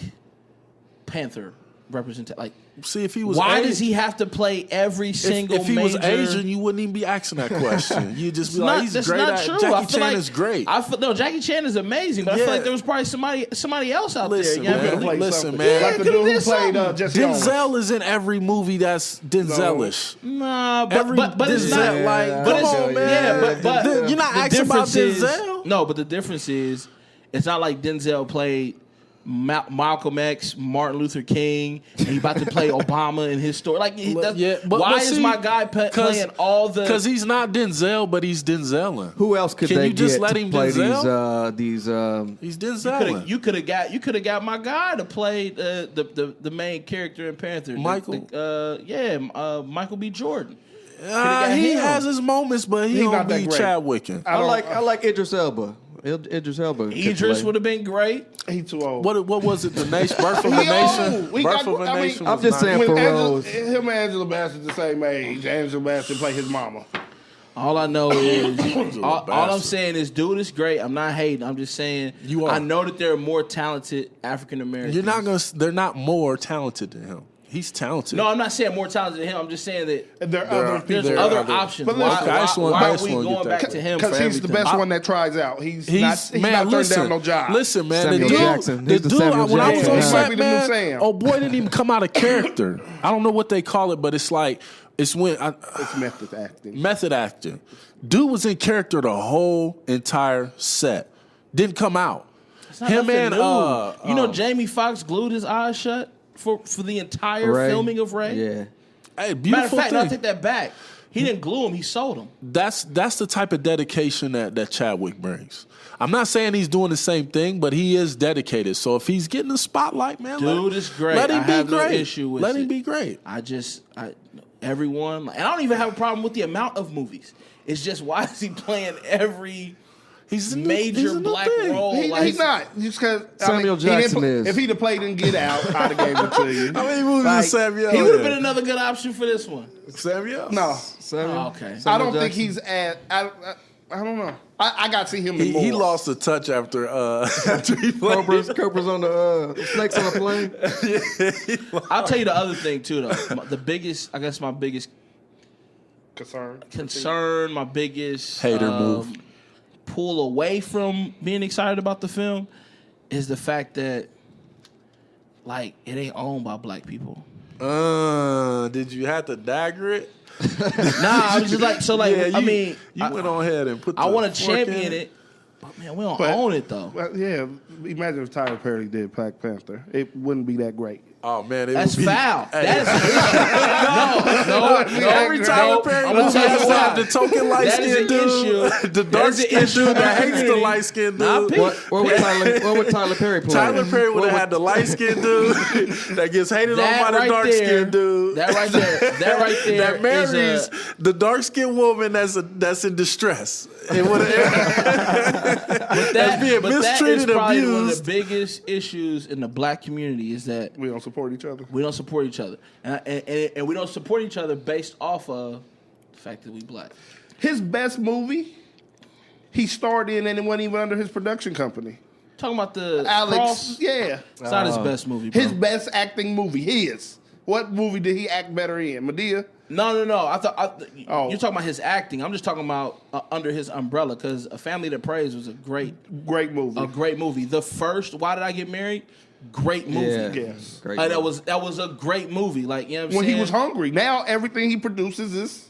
Panther representative. Like, See, if he was why Asian, does he have to play every single? if he was major... Asian, you wouldn't even be asking that question. You'd just be like, he's that's great. not at true. Jackie I feel Chan like, is great. No, Jackie Chan is amazing, but I feel Yeah. like there was probably somebody else out Listen, there. You know man. what I mean? Listen, something. man. Like the could've dude who did played something. Jesse Owens. Denzel is in every movie that's Denzelish. Nah, Every but it's not. Denzel, like, Yeah, but come it's, on, man. Yeah, but You're not the asking about difference is- Denzel. No, but the difference is, it's not like Denzel played Malcolm X, Martin Luther King, and he about to play Obama in his story. Like, why is my guy playing all the? Because he's not Denzel, but he's Denzelin. Who else could Can they you just get let to him play Denzel? these He's Denzelin. You could have got my guy to play the main character in Panther, Michael? Michael B. Jordan. got He him. has his moments, but he He's don't not that be great. Chadwicking. I like Idris Elba. Idris Elba. could Idris play. would have been great. He too old. What was it? The nation, Birth of a He Nation. old. We Birth got- of a I mean, Nation. I'm was just saying nice. for When roles. him and Angela Bassett the same age. Angela Bassett play his mama. All I know is, all I'm bastard. saying is, dude is great. I'm not hating. I'm just saying, You are. I know that there are more talented African Americans. You're not gonna. They're not more talented than him. He's talented. No, I'm not saying more talented than him. I'm just saying that There are other there's people. other other- options. But Why, listen, I just want- why I are just we wanna get going that back to him? Because for he's the everything? best one that tries out. He's He's not man. turned Listen, down no job. listen, man. Samuel the dude, Jackson. the He's the dude. Samuel When I was Jackson. on He might set, be the new man, Sam. oh boy, didn't even come out of character. I don't know what they call it, but it's like it's when It's method acting. method acting. Dude was in character the whole entire set. Didn't come out. It's not Him nothing and new. Jamie Foxx glued his eyes shut for the entire Ray. filming of Ray. Yeah. hey, Matter of beautiful fact, no, I thing. take that back. He didn't glue him. He sold him. That's the type of dedication that Chadwick brings. I'm not saying he's doing the same thing, but he is dedicated. So if he's getting the spotlight, man, Dude is great. Let him I be have no great. issue with Let him it. be great. everyone. And I don't even have a problem with the amount of movies. It's just why is he playing every major black role? He's not. Just because Samuel Jackson is. If he'd have played in Get Out, I'd have gave it to you. How many movies is Samuel? He would have been another good option for this one. Samuel? No. Samuel? Oh, okay. I don't think he's at. I don't know. I got to see him in more. He lost a touch after he played. Cobras on the snakes on the plane. I'll tell you the other thing too, though. My biggest concern, my biggest hater move, pull away from being excited about the film is the fact that, like, it ain't owned by black people. Did you have to dagger it? Nah, I was just like, you went on ahead and put. I want to champion it, but man, we don't own it though. Well, yeah, imagine if Tyler Perry did Black Panther, it wouldn't be that great. Oh man, that's foul. Hey. No. Every Tyler Perry movie has to have the token light skinned dude, the dark skinned dude that hates the light skinned dude. What would Tyler Perry play? Tyler Perry would have had the light skinned dude that gets hated on by the dark skinned dude. That right there. That marries the dark skinned woman that's in distress. It would that's being mistreated and abused. One of the biggest issues in the black community is that we don't support each other. We don't support each other, and we don't support each other based off of the fact that we black. His best movie, he starred in, and it wasn't even under his production company. Talking about the Alex, Cross? yeah, it's not his best movie. Bro. His best acting movie, his. What movie did he act better in? Medea? No. You're talking about his acting. I'm just talking about under his umbrella because A Family That Prays was a great movie. A great movie. The first Why Did I Get Married? Great movie. Yeah. Yes. Great that was a great movie. Like, you know what I'm when saying? he was hungry. Now everything he produces is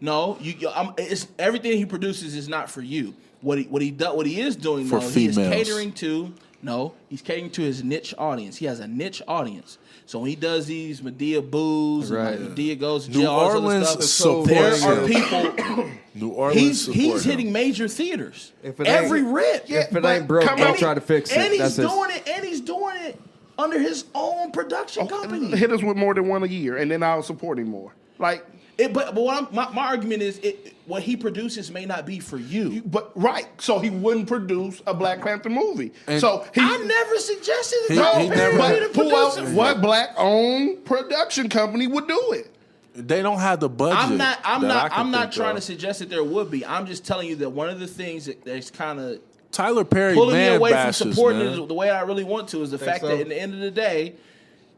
it's everything he produces is not for you. What he is doing for though, females. He is catering to he's catering to his niche audience. He has a niche audience. So when he does these Medea boos, right. and like Medea goes to New jail, all Orleans this stuff. There are people. New Orleans. He's hitting major theaters. If it Every ain't- rip. If it ain't broke, don't try to fix it. And he's That's doing it. And he's doing it under his own production company. hit us with more than one a year, and then I'll support him more. Like. But my argument is what he produces may not be for you. But so he wouldn't produce a Black Panther movie. And I never suggested that. What black-owned production company would do it? They don't have the budget. I'm not trying to suggest that there would be. I'm just telling you that one of the things that's kind of Tyler Perry pulling me away bashes, from supporting man. it the way I really want to is the fact that in the end of the day.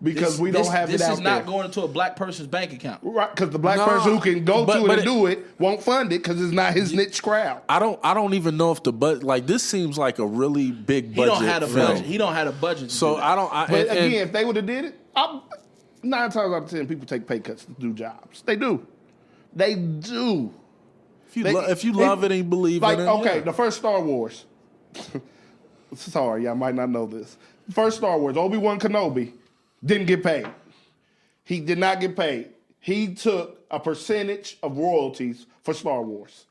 Because we don't have it out there. This is not going into a black person's bank account. Right, because the black person who can go to it and do it won't fund it because it's not his niche crowd. I don't even know if the budget, like, this seems like a really big budget. He don't have a budget. He don't have a budget. So I don't. But again, if they would have did it, 9 times out of 10 people take pay cuts to do jobs. They do. They do. If you love it and you believe in it. Okay, the first Star Wars. Sorry, I might not know this. First Star Wars, Obi-Wan Kenobi. Didn't get paid. He did not get paid. He took a percentage of royalties for Star Wars.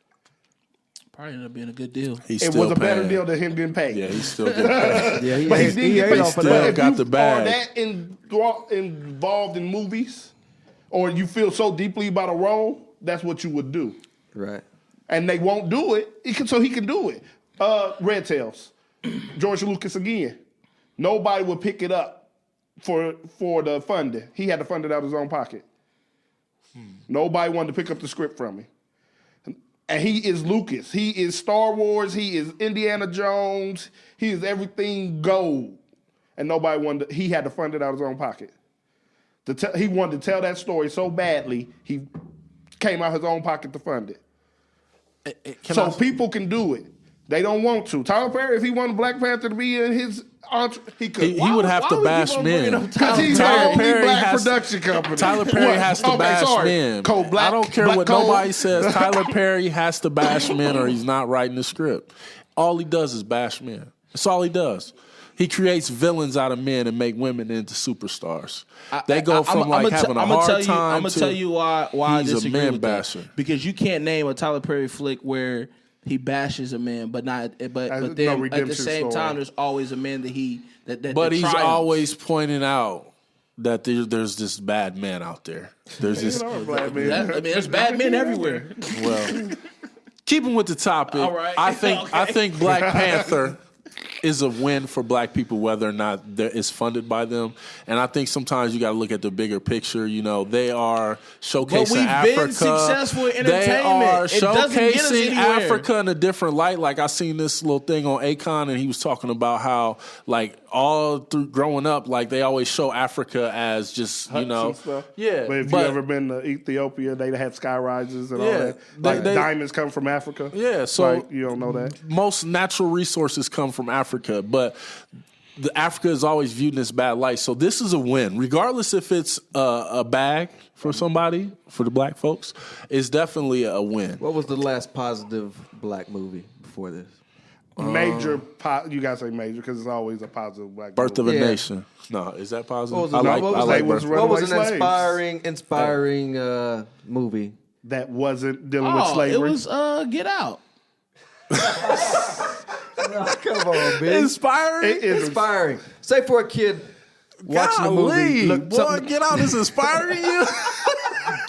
Probably ended up being a good deal. It was a better deal than him getting paid. Yeah, he's still getting paid. Yeah, but he didn't get paid. off of But that. if Got you the bag. are that involved in movies, or you feel so deeply about a role, that's what you would do. Right. And they won't do it, so he can do it. Red Tails, George Lucas again. Nobody would pick it up for the funding. He had to fund it out of his own pocket. Nobody wanted to pick up the script from him. And he is Lucas. He is Star Wars. He is Indiana Jones. He is everything gold. And nobody wanted he had to fund it out of his own pocket. He wanted to tell that story so badly, he came out of his own pocket to fund it. People can do it. They don't want to. Tyler Perry, if he wanted Black Panther to be in his he could. He would have to bash men. Because he's the only black production company. Tyler Perry has to bash men. I don't care what nobody says. Tyler Perry has to bash men or he's not writing the script. All he does is bash men. That's all he does. He creates villains out of men and make women into superstars. They go from having a hard time I'm going to tell you why I he's disagree a man with basher. that. Because you can't name a Tyler Perry flick where he bashes a man, but then at the same time, there's always a man that But he's always pointing out that there's this bad man out there. There's this. Black man. There's bad men everywhere. Well, keeping with the topic, All right. I Okay. think Black Panther is a win for black people, whether or not it's funded by them. And I think sometimes you got to look at the bigger picture. You know, they are showcasing But we've Africa. been successful in They entertainment. are It doesn't get us showcasing anywhere. Africa in a different light. Like I seen this little thing on Akon, and he was talking about how, like, all through growing up, like they always show Africa as just Huts and stuff. yeah. But if you ever been to Ethiopia, they have sky rises and all Yeah. that. Like They- diamonds come from Africa. Yeah, so- Like, you don't know that. most natural resources come from Africa, but Africa is always viewed in this bad light. So this is a win, regardless if it's a bag for somebody, for the black folks. It's definitely a win. What was the last positive black movie before this? Major, you gotta say major because it's always a positive black. Birth of movie. a Yeah. Nation. No, is that positive? What was it? I What was like it? Birth. Runaway What was an Slaves. inspiring movie? That wasn't dealing with Oh, it slavery. was Get Out. Come on, man. Inspiring. It is Inspiring. Say for a kid watching a movie. Golly, Look, boy, something Get Out is inspiring you.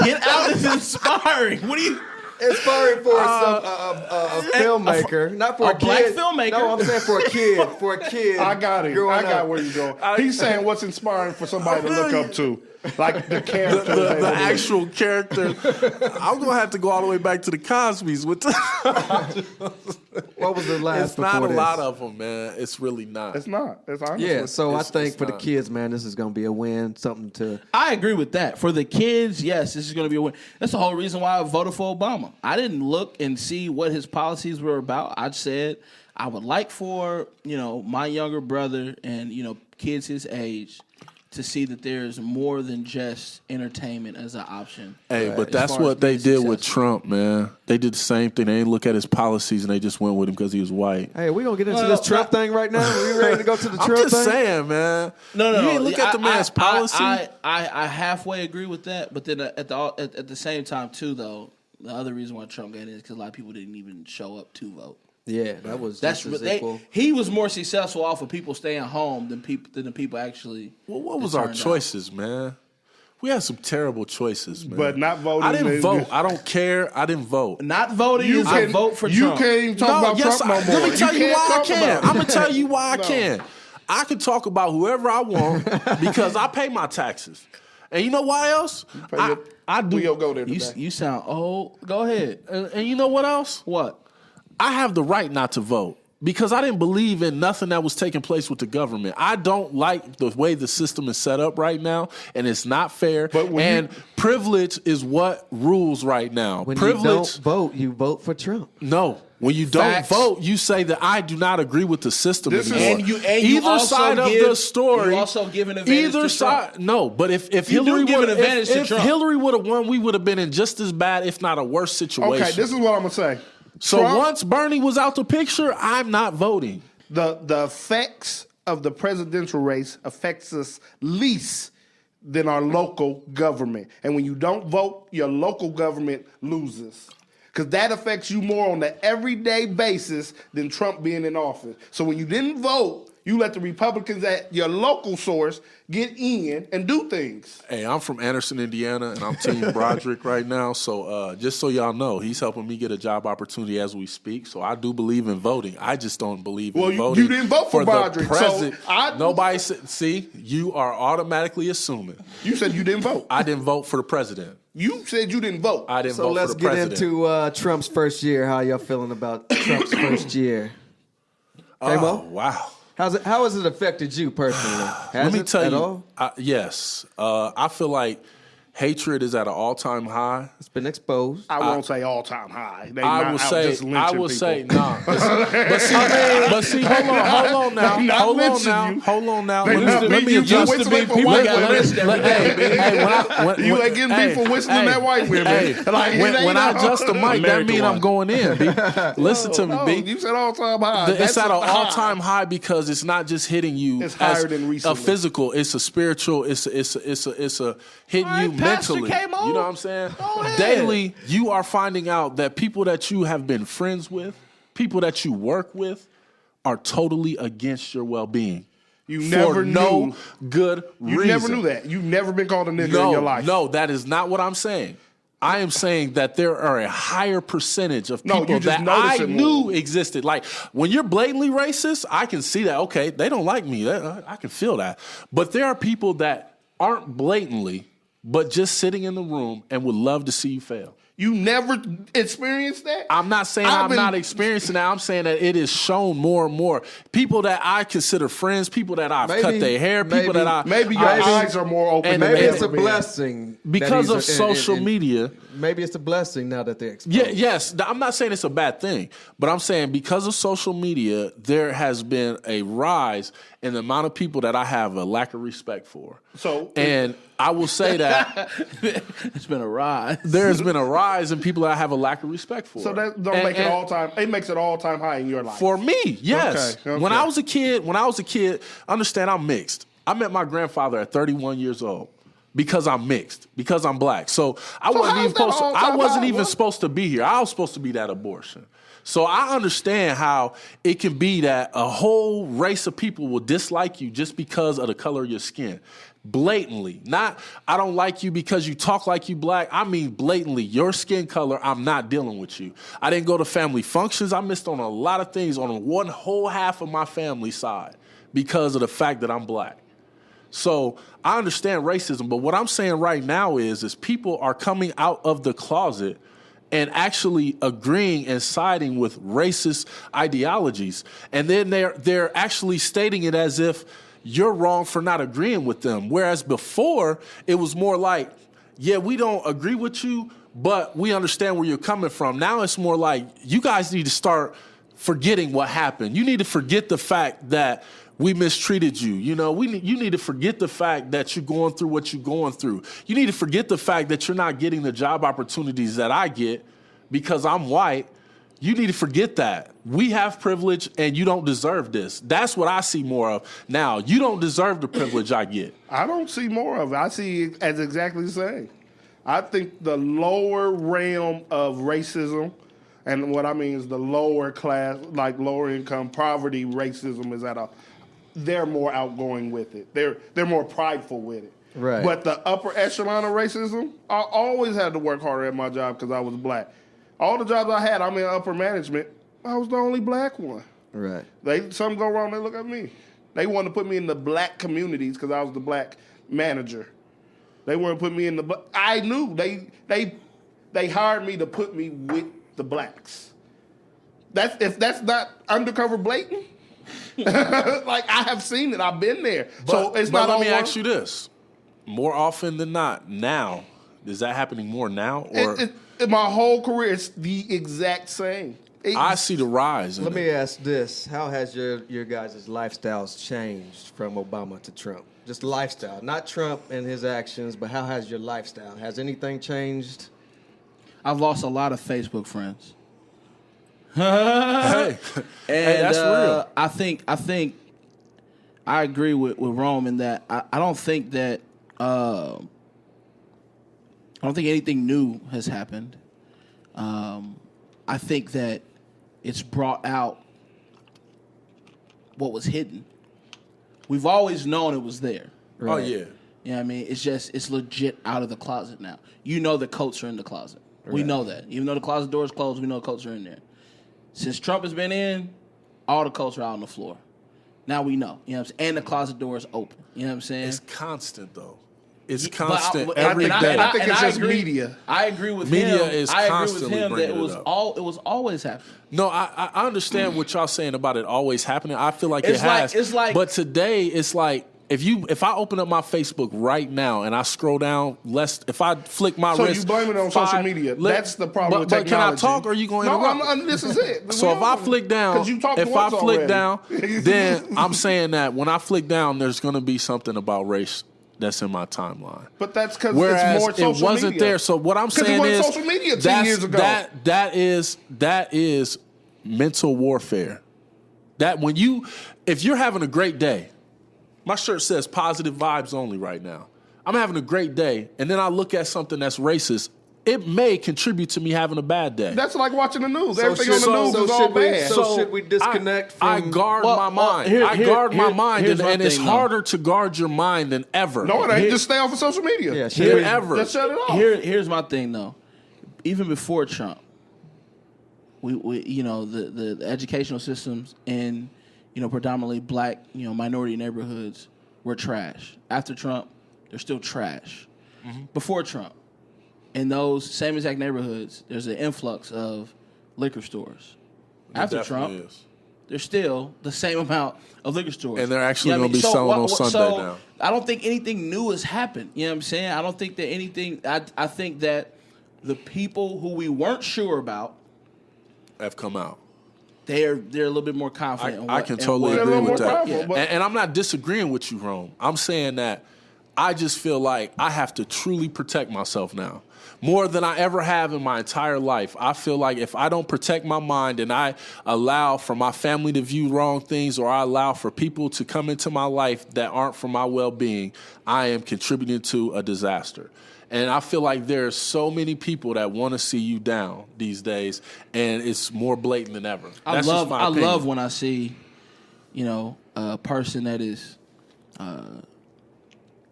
Get Out is inspiring. What do you? inspiring for a filmmaker, not for a a kid. black filmmaker. No, I'm saying for a kid. For a kid. I got it. growing I got up. where you're going. He's saying what's inspiring for somebody to look up to, like the character. the actual character. I'm gonna have to go all the way back to the Cosbys with. What was the last? It's not a before lot this? of them, man. It's really not. It's not. It's honestly. Yeah, so I It's think for the not. kids, man, this is going to be a win. Something to. I agree with that. For the kids, yes, this is going to be a win. That's the whole reason why I voted for Obama. I didn't look and see what his policies were about. I said I would like for, my younger brother and, kids his age to see that there's more than just entertainment as an option. Hey, but as that's far as what they being did with successful. Trump, man. They did the same thing. They didn't look at his policies and they just went with him because he was white. Hey, we gonna get into Well, this Trump thing right now? Are we ready to go to the I'm Trump just thing? saying, man. No. You didn't look at the man's policy. I halfway agree with that, but then at the same time too, though, the other reason why Trump got in is because a lot of people didn't even show up to vote. Yeah, that was That's just as they, equal. he was more successful off of people staying home than the people actually. Well, what was that our turned out. choices, man? We had some terrible choices, man. But not voting I didn't is- vote. I don't care. I didn't vote. Not voting You is a can vote for you Trump. can't even talk about Trump no more. Let me tell you can't why I talk can. about it. I'm gonna tell you why I No. can. I can talk about whoever I want because I pay my taxes. And you know why else? I do. We gonna go there You, today. you sound old. Go ahead. And you know what else? What? I have the right not to vote because I didn't believe in nothing that was taking place with the government. I don't like the way the system is set up right now, and it's not fair. But when and privilege is what rules right now. When privilege. you don't vote, you vote for Trump. No. When you don't Facts. vote, you say that I do not agree with the system This is- anymore. And you either also side of give- the story. you also give an advantage Either to side. Trump. No, but if You do Hillary give would an advantage to if Trump. Hillary would have won, we would have been in just as bad, if not a worse situation. Okay, this is what I'm gonna say. so Trump- once Bernie was out the picture, I'm not voting. the effects of the presidential race affects us least than our local government. And when you don't vote, your local government loses. Because that affects you more on an everyday basis than Trump being in office. So when you didn't vote, you let the Republicans at your local source get in and do things. Hey, I'm from Anderson, Indiana, and I'm Team Broderick right now. So just so y'all know, he's helping me get a job opportunity as we speak. So I do believe in voting. I just don't believe in Well, you voting. didn't vote for the Broderick, so president. I- Nobody said, see, you are automatically assuming. You said you didn't vote. I didn't vote for the president. You said you didn't vote. I didn't So vote let's for the get president. into Trump's first year. How y'all feeling about Trump's first year? Hey, Oh, Mo? wow. How has it affected you personally? Has Let me it tell at you. all? Yes. I feel like hatred is at an all-time high. It's been exposed. I won't say all time high. They I not will out say, just lynching I will people. say, nah. But see, hold on now, They not hold on lynching now, you. hold on now. They not Let me beating you. adjust. Wait till they for people white got women. lynched every day, You ain't getting beat for whistling at white women. Like, it when ain't I all- adjust the mic, that American mean I'm one. going in. B. Listen to me, No, B. you said all time high. It's That's at an high. all-time high because it's not just hitting you. It's higher than a recently. physical. It's a spiritual. It's a hitting All right, you Pastor mentally. K-Mo. You know what I'm saying? Go ahead. Daily, you are finding out that people that you have been friends with, people that you work with, are totally against your well-being. You for never no knew. good You reason. never knew that. You've never been called a nigger in your life. No, that is not what I'm saying. I am saying that there are a higher percentage of No, people you just that notice I it knew more. existed. Like, when you're blatantly racist, I can see that, okay, they don't like me. I can feel that. But there are people that aren't blatantly, but just sitting in the room and would love to see you fail. You never experienced that? I'm not saying I'm not experiencing that. I'm saying that it is shown more and more. People that I consider friends, people that I've cut Maybe- their hair, people that I... Maybe your eyes are more open and than Maybe they've it's a ever been. blessing because that of he's social in- media... Maybe it's a blessing now that they're exposed. Yeah, yes. I'm not saying it's a bad thing, but I'm saying because of social media, there has been a rise in the amount of people that I have a lack of respect for. So- and I will say that It's been a rise. there's been a rise in people that I have a lack of respect for. So that don't make it all time. It makes it all time high in your life. For me, yes. Okay. When I was a kid, understand I'm mixed. I met my grandfather at 31 years old. Because I'm mixed, because I'm black. So I wasn't how's even that supposed to, all I time wasn't high, even what? supposed to be here. I was supposed to be that abortion. So I understand how it can be that a whole race of people will dislike you just because of the color of your skin. Blatantly. Not, I don't like you because you talk like you black. I mean blatantly, your skin color, I'm not dealing with you. I didn't go to family functions. I missed on a lot of things on one whole half of my family side because of the fact that I'm black. So I understand racism, but what I'm saying right now is people are coming out of the closet and actually agreeing and siding with racist ideologies. And then they're actually stating it as if you're wrong for not agreeing with them. Whereas before, it was more like, yeah, we don't agree with you, but we understand where you're coming from. Now it's more like, you guys need to start forgetting what happened. You need to forget the fact that we mistreated you. You know, you need to forget the fact that you're going through what you're going through. You need to forget the fact that you're not getting the job opportunities that I get because I'm white. You need to forget that. We have privilege and you don't deserve this. That's what I see more of. Now, you don't deserve the privilege I get. I don't see more of it. I see it as exactly the same. I think the lower realm of racism, and what I mean is the lower class, like lower income poverty racism is they're more outgoing with it. They're more prideful with it. Right. But the upper echelon of racism, I always had to work harder at my job because I was black. All the jobs I had, I'm in upper management, I was the only black one. Right. Something go wrong, they look at me. They want to put me in the black communities because I was the black manager. They want to put me in the black. I knew they hired me to put me with the blacks. If that's not undercover blatant. Like, I have seen it. I've been there. So it's but not let me all ask you this. More often than not, now, is that happening more now? Or my whole career, it's the exact same. I see the rise in Let it. me ask this. How has your guys' lifestyles changed from Obama to Trump? Just lifestyle. Not Trump and his actions, but how has your lifestyle? Has anything changed? I've lost a lot of Facebook friends. Hey, And that's real. I think I agree with Rome in that I don't think that I don't think anything new has happened. I think that it's brought out what was hidden. We've always known it was there. Oh, yeah. You know what I mean? It's legit out of the closet now. You know the coats are in the closet. We know that. Even though the closet door is closed, we know the coats are in there. Since Trump has been in, all the coats are out on the floor. Now we know. You know what I'm saying? And the closet door is open. You know what I'm saying? It's constant, though. It's But constant I every think- day. I think and it's I just agree- media. I agree with Media him. is I agree with constantly him that bringing it was it up. it was always happening. No, I understand what y'all saying about it always happening. I feel like It's it has. it's like- but today it's like if I open up my Facebook right now and I scroll down, if I flick my So wrist, you blame it on social media. That's the problem with But can I technology. talk or are you going to No, interrupt? this is it. So if I flick down, 'Cause you talked if I once flick already. down, then I'm saying that when I flick down, there's going to be something about race that's in my timeline. But that's because Whereas it's more social it wasn't media. there. So what I'm 'Cause it saying wasn't is social media 10 that's- years ago. that is mental warfare. That if you're having a great day, my shirt says positive vibes only right now. I'm having a great day, and then I look at something that's racist. it may contribute to me having a bad day. That's like watching the news. So Everything on the news is all bad. So should we disconnect I from... guard my mind. I guard my mind, here's my and it's thing, though. harder to guard your mind than ever. No, it ain't. Just stay off of social media. Yeah, Than ever. Just shut it off. Here's my thing though. Even before Trump, we you know the educational systems in predominantly black minority neighborhoods were trash. After Trump, they're still trash. Before Trump, in those same exact neighborhoods, there's an influx of liquor stores. After Trump, there's still the same amount of liquor stores. And they're actually going to be selling on Sunday now. I don't think anything new has happened. You know what I'm saying? I don't think that anything... I think that the people who we weren't sure about have come out. They're a little bit more confident. I can totally agree with that. Yeah. And I'm not disagreeing with you, Rome. I'm saying that I just feel like I have to truly protect myself now. More than I ever have in my entire life. I feel like if I don't protect my mind and I allow for my family to view wrong things, or I allow for people to come into my life that aren't for my well-being, I am contributing to a disaster. And I feel like there's so many people that want to see you down these days, and it's more blatant than ever. I love when I see, a person that is, and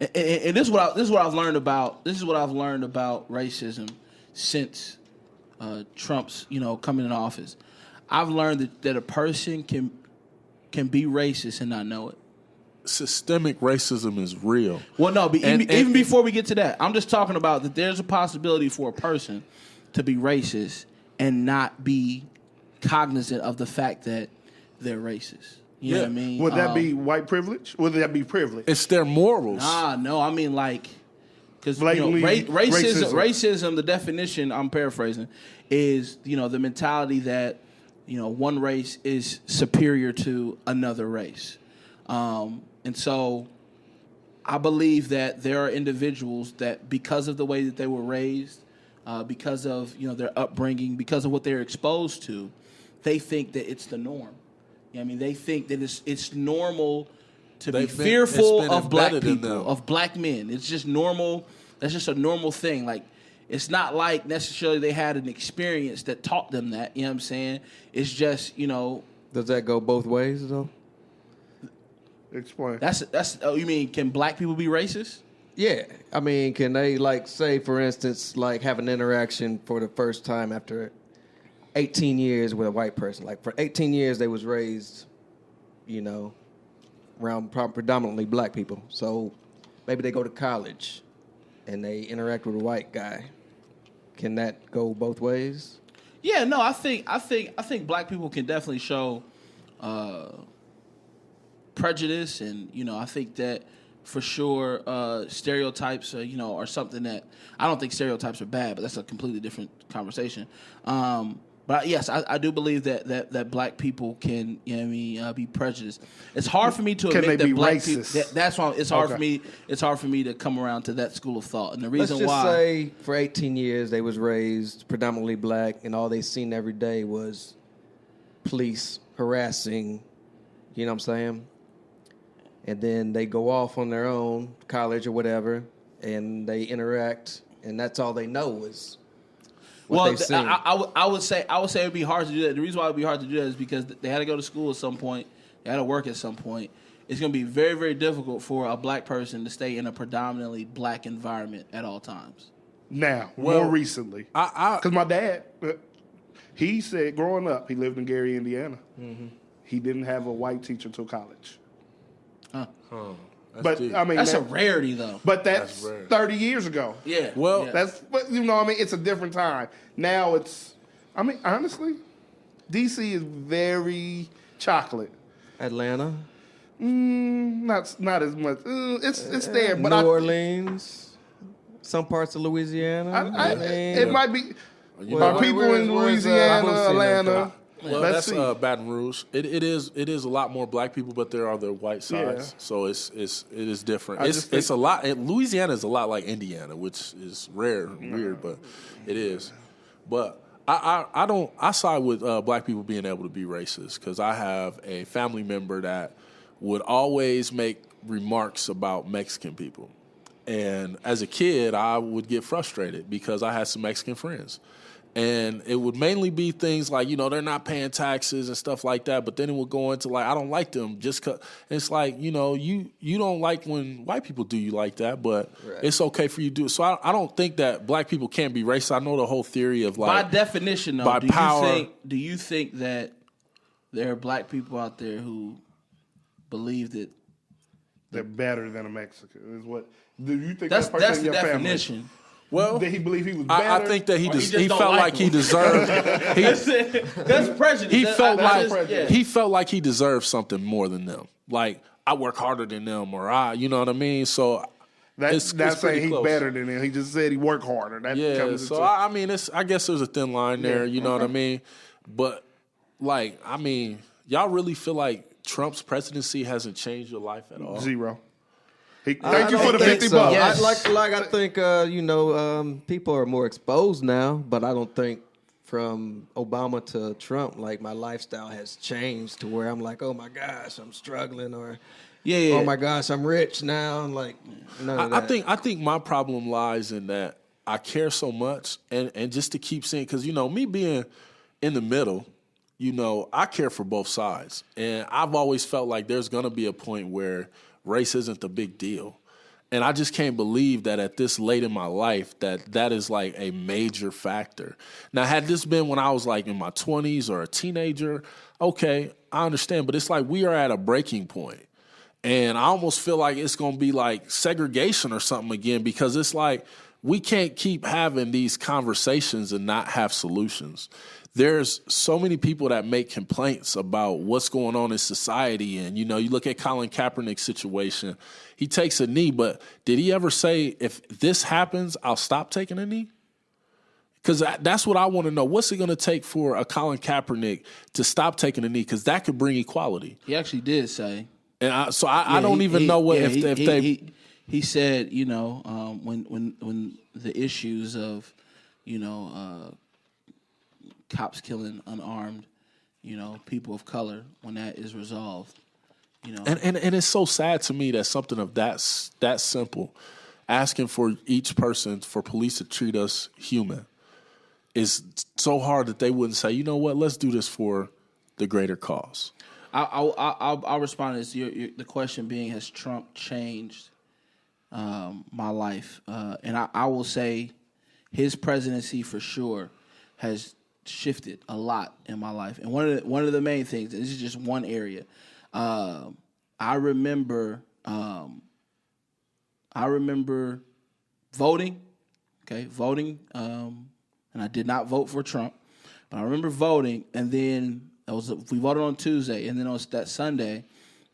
this is what I've learned about. This is what I've learned about racism since Trump's coming into office. I've learned that a person can be racist and not know it. Systemic racism is real. Well, no, but even before we get to that, I'm just talking about that there's a possibility for a person to be racist and not be cognizant of the fact that they're racist. You know what I mean? Would that be white privilege? Would that be privilege? It's their morals. No, I mean because Blatantly racism, the definition, I'm paraphrasing, is the mentality that one race is superior to another race. And so I believe that there are individuals that, because of the way that they were raised, because of their upbringing, because of what they're exposed to, they think that it's the norm. I mean, they think that it's normal to be fearful of black people, of black men. It's just normal. That's just a normal thing. Like, it's not like necessarily they had an experience that taught them that. You know what I'm saying? It's just, Does that go both ways, though? Explain. That's. Oh, you mean can black people be racist? Yeah. I mean, can they, say, for instance, have an interaction for the first time after 18 years with a white person? Like, for 18 years, they was raised, around predominantly black people. So maybe they go to college and they interact with a white guy. Can that go both ways? Yeah, no, I think black people can definitely show prejudice, and I think that for sure stereotypes are something that I don't think stereotypes are bad, but that's a completely different conversation. But yes, I do believe that black people can be prejudiced. It's hard for me to admit that black people. That's why it's hard for me. It's hard for me to come around to that school of thought, and the reason Let's just why. say for 18 years they was raised predominantly black, and all they seen every day was police harassing. You know what I'm saying? And then they go off on their own, college or whatever, and they interact, and that's all they know is. Well, I would say it would be hard to do that. The reason why it would be hard to do that is because they had to go to school at some point. They had to work at some point. It's going to be very, very difficult for a black person to stay in a predominantly black environment at all times. Now, more recently. Because my dad, he said growing up, he lived in Gary, Indiana. Mm-hmm. He didn't have a white teacher till college. Huh. But deep. I mean, that's a rarity, though. But that's 30 years ago. Yeah. Well, that's it's a different time. Now it's, honestly, DC is very chocolate. Atlanta, not as much. It's there, but New Orleans, some parts of Louisiana. It might be. Well, people in Louisiana, Atlanta. Well, that's Baton Rouge. It is a lot more black people, but there are the white sides, so it is different. It's a lot. Louisiana is a lot like Indiana, which is rare and weird, but it is. But I side with black people being able to be racist because I have a family member that would always make remarks about Mexican people. And as a kid, I would get frustrated because I had some Mexican friends. And it would mainly be things like, they're not paying taxes and stuff like that. But then it would go into like, I don't like them just because. It's like, you don't like when white people do you like that, but it's okay for you to do it. So I don't think that black people can't be racist. I know the whole theory of like. By definition, though, by power. Do you think that there are black people out there who believe that they're better than a Mexican? Is what? Do you think that's that person in the your definition? family? Well, did he believe he was better? I think that he just don't felt like like he him. deserved. That's prejudice. He felt like prejudice. he felt like he deserved something more than them. Like I work harder than them, or you know what I mean. So that's it's saying he's close. better than them. He just said he worked harder. That Yeah. comes So into, I mean, I guess there's a thin line there. You know what I mean? But like, I mean, y'all really feel like Trump's presidency hasn't changed your life at all? zero. Thank I you for don't the think 50 so. bucks. Yes. I think people are more exposed now, but I don't think from Obama to Trump, like my lifestyle has changed to where I'm like, oh my gosh, I'm struggling, or Yeah. oh my gosh, I'm rich now. I'm like, none of that. I think my problem lies in that I care so much, and just to keep saying, because me being in the middle, I care for both sides, and I've always felt like there's gonna be a point where race isn't the big deal, and I just can't believe that at this late in my life that is like a major factor. Now, had this been when I was like in my 20s or a teenager, okay, I understand, but it's like we are at a breaking point. And I almost feel like it's going to be like segregation or something again, because it's like we can't keep having these conversations and not have solutions. There's so many people that make complaints about what's going on in society. And, you look at Colin Kaepernick's situation. He takes a knee, but did he ever say, if this happens, I'll stop taking a knee? Because that's what I want to know. What's it going to take for a Colin Kaepernick to stop taking a knee? Because that could bring equality. He actually did say. And I don't even know what if they. He said, when the issues of, cops killing unarmed, people of color, when that is resolved, And it's so sad to me that something of that simple, asking for each person, for police to treat us human, is so hard that they wouldn't say, you know what, let's do this for the greater cause. I'll respond to this. The question being, has Trump changed my life? And I will say his presidency for sure has shifted a lot in my life. And one of the main things, and this is just one area, I remember voting, and I did not vote for Trump, but I remember voting, and then we voted on Tuesday, and then on that Sunday,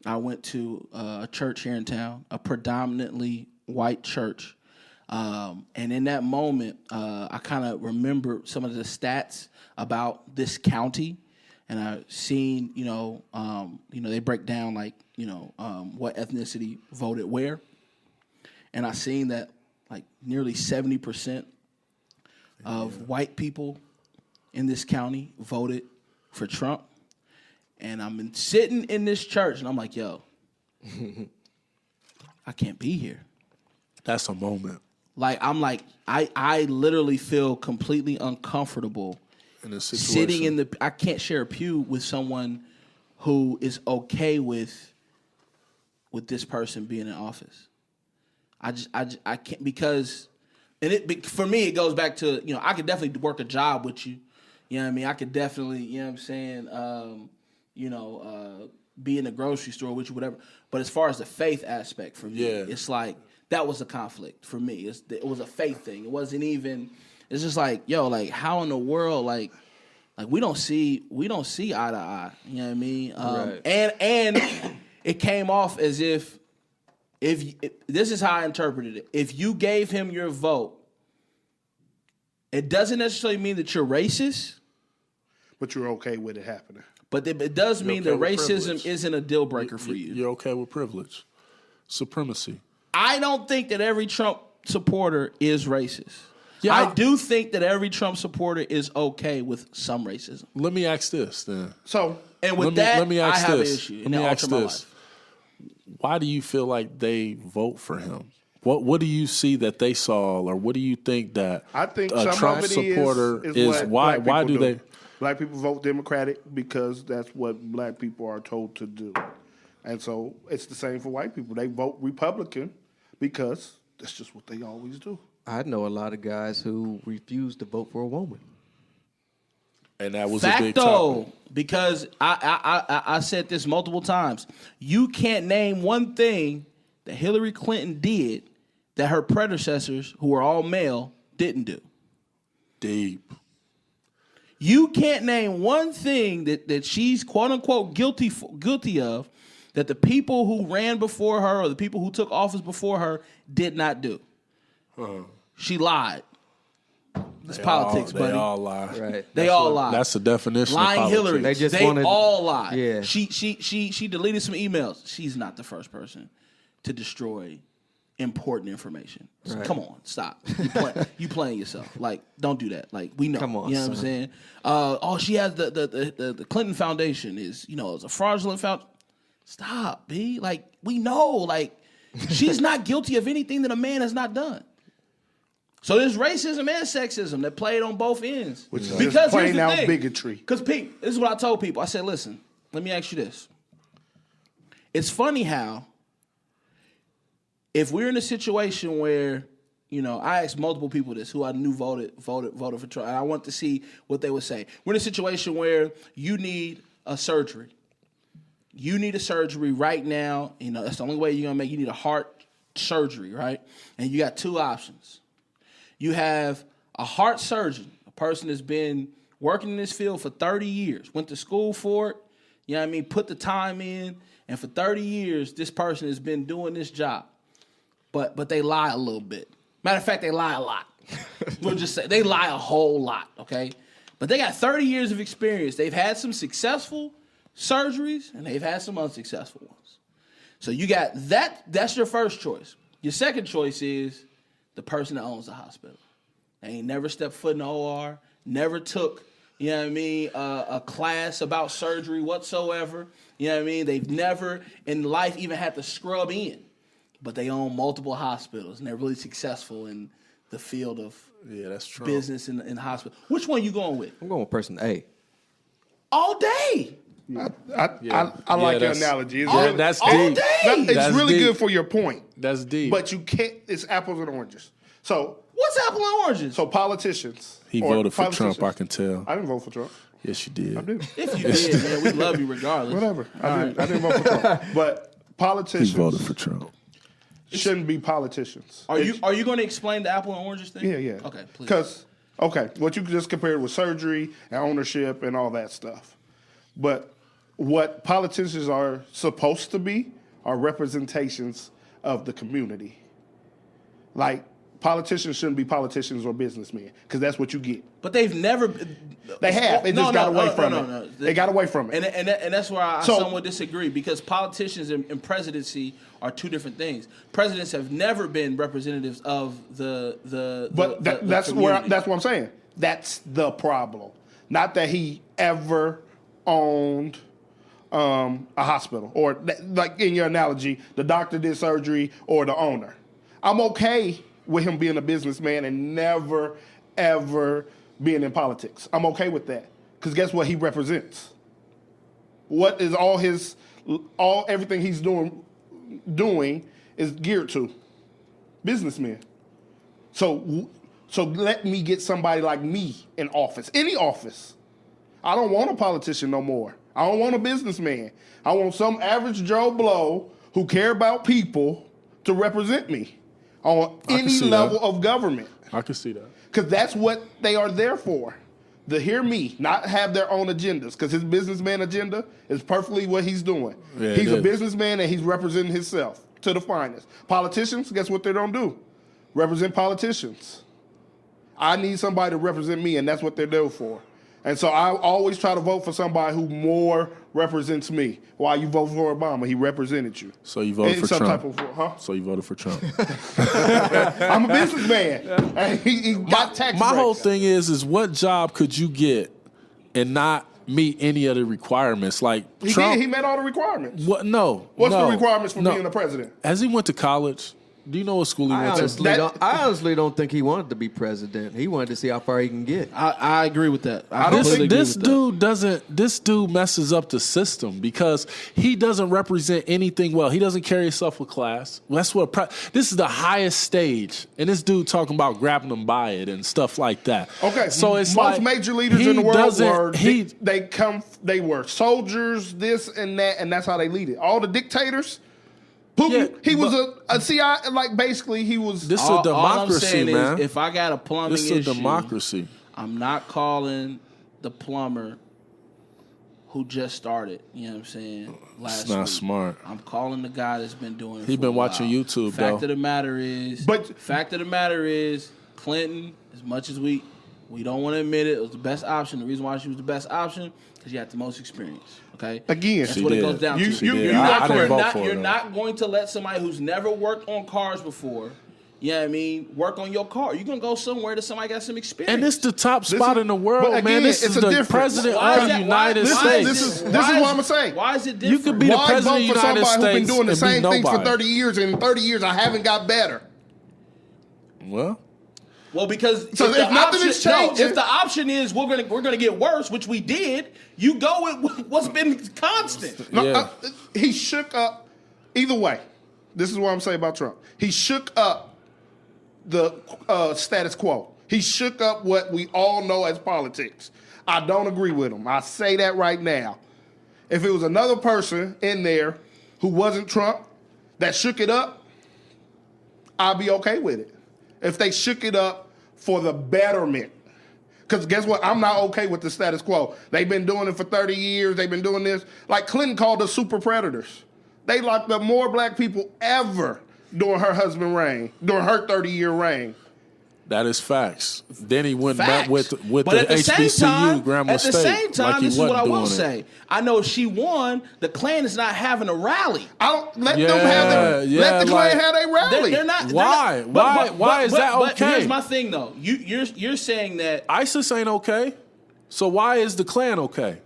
I went to a church here in town, a predominantly white church, and in that moment, I kind of remember some of the stats about this county, and I seen, they break down like, what ethnicity voted where, and I seen that like nearly 70% of white people in this county voted for Trump. And I'm sitting in this church, and I'm like, yo, I can't be here. That's a moment. Like, I literally feel completely uncomfortable In this situation. sitting I can't share a pew with someone who is okay with this person being in office. I can't, because, for me, it goes back to, I could definitely work a job with you. You know what I mean? I could definitely, be in the grocery store with you, whatever. But as far as the faith aspect for me, it's like, that was a conflict for me. It was a faith thing. It wasn't even, it's just like, yo, like, how in the world, like we don't see eye to eye. You know what I mean? Right. And it came off as if this is how I interpreted it. If you gave him your vote, it doesn't necessarily mean that you're racist, But you're okay with it happening. but it does mean okay that with racism privilege. isn't a deal breaker for you. You're okay with privilege, supremacy. I don't think that every Trump supporter is racist. Yeah, I do think that every Trump supporter is okay with some racism. Let me ask this then. So, And with Let me I ask have this. an issue. Let And me that ask altered my this. life. Why do you feel like they vote for him? What do you see that they saw, or what do you think that I think a some Trump of it supporter is why what black do people they? Black people vote Democratic because that's what black people are told to do. And so it's the same for white people. They vote Republican because that's just what they always do. I know a lot of guys who refuse to vote for a woman. And that was a big Facto, topic. because I said this multiple times. You can't name one thing that Hillary Clinton did that her predecessors, who are all male, didn't do. Deep. You can't name one thing that she's quote unquote guilty of that the people who ran before her or the people who took office before her did not do. She lied. It's politics, buddy. They all lie. Right. They all lie. That's the definition Lying of Hillary. politics. They just all lie. Yeah. She deleted some emails. She's not the first person to destroy important information. So Right. come on, stop. You playing yourself. Like, don't do that. Like, we know. Come on, you know what I'm son. saying? She has the Clinton Foundation is, it's a fraudulent foundation. Stop, B. Like, we know. Like, she's not guilty of anything that a man has not done. So there's racism and sexism that played on both ends. Which is Because just plain here's the out thing. bigotry. Because, Pete, this is what I told people. I said, listen, let me ask you this. It's funny how if we're in a situation where, I asked multiple people this who I knew voted for Trump, and I want to see what they would say. We're in a situation where you need a surgery. You need a surgery right now. That's the only way you're going to make. You need a heart surgery, right? And you got two options. You have a heart surgeon, a person that's been working in this field for 30 years, went to school for it, put the time in, and for 30 years, this person has been doing this job. But they lie a little bit. Matter of fact, they lie a lot. We'll just say they lie a whole lot, okay? But they got 30 years of experience. They've had some successful surgeries, and they've had some unsuccessful ones. So you got that. That's your first choice. Your second choice is the person that owns the hospital. They ain't never stepped foot in the OR, never took, a class about surgery whatsoever. They've never in life even had to scrub in. But they own multiple hospitals, and they're really successful in the field of that's true. business in hospital. Which one you going with? I'm going with person A. All day. I like your analogy. It's Yeah, really, that's all deep. day. it's That's really deep. good for your point. That's deep. But you can't. It's apples and oranges. So What's apple and oranges? politicians. He or voted for Trump, politicians- I can tell. I didn't vote for Trump. Yes, you did. I did. If you did, man, we love you regardless. Whatever. I didn't vote for Trump. But He politicians voted for Trump. shouldn't be politicians. Are you going to explain the apple and oranges thing? Yeah. Okay, please. Because what you just compared with surgery and ownership and all that stuff. But what politicians are supposed to be are representations of the community. Like, politicians shouldn't be politicians or businessmen because that's what you get. But they've never. They have. They just got away from it. No. They got away from it. And that's where I So- somewhat disagree because politicians and presidency are two different things. Presidents have never been representatives of the That's community. what I'm saying. That's the problem. Not that he ever owned a hospital or like in your analogy, the doctor did surgery or the owner. I'm okay with him being a businessman and never ever being in politics. I'm okay with that because guess what he represents? What is everything he's doing is geared to businessmen. So let me get somebody like me in office, any office. I don't want a politician no more. I don't want a businessman. I want some average Joe Blow who care about people to represent me on I can any see level that. of government. I can see that. Because that's what they are there for. To hear me, not have their own agendas. Because his businessman agenda is perfectly what he's doing. Yeah, He's it a is. businessman and he's representing himself to the finest. Politicians, guess what they don't do? Represent politicians. I need somebody to represent me, and that's what they're there for. And so I always try to vote for somebody who more represents me. Why you vote for Obama? He represented you. So you voted In for some Trump. type of, So you voted for Trump. I'm a businessman. And he got tax My whole breaks. thing is what job could you get and not meet any of the requirements? Like He Trump. did. He met all the requirements. What? No. What's no, the requirements for no. being the president? Has he went to college? Do you know what school he I went to? honestly don't think he wanted to be president. He wanted to see how far he can get. I agree with that. This dude messes up the system because he doesn't represent anything well. He doesn't carry himself with class. That's what this is the highest stage, and this dude talking about grabbing them by it and stuff like that. Okay, so it's most like major leaders in the world were they were soldiers, this and that, and that's how they lead it. All the dictators. Putin, he was a CIA, like basically he was. This is a democracy, all I'm saying man. Is if I got a plumbing this is issue, a democracy. I'm not calling the plumber who just started. You know what I'm saying? It's not smart. I'm calling the guy that's been doing it. He's been watching YouTube. Fact of the matter is, Clinton. As much as we don't want to admit it, it was the best option. The reason why she was the best option because she had the most experience. Okay. Again, that's what it goes down to. You're not going to let somebody who's never worked on cars before. Yeah, I mean, work on your car. You're gonna go somewhere that somebody got some experience. And this the top spot in the world, man. This is the president of the United States. This is what I'm gonna say. Why is it different? You could be the president of the United States who's been doing the and same be things for nobody. 30 years, and in 30 years I haven't got better. Well, because so if nothing is changing, if the option is we're gonna get worse, which we did, you go with what's been constant. He shook up. Either way, this is what I'm saying about Trump. He shook up the status quo. He shook up what we all know as politics. I don't agree with him. I say that right now. If it was another person in there who wasn't Trump that shook it up, I'd be okay with it. If they shook it up for the betterment. Because guess what? I'm not okay with the status quo. They've been doing it for 30 years. They've been doing this. Like Clinton called us super predators. They locked up more black people ever during her husband's reign, during her 30-year reign. That is facts. Then he went back with the HBCU Grandma State. At the same time, like this is what I will say. I know if she won, the Klan is not having a rally. I don't let them have let the Klan have a rally. They're not. Why? Why is that okay? But here's my thing, though. You're saying that ISIS ain't okay. So why is the Klan okay?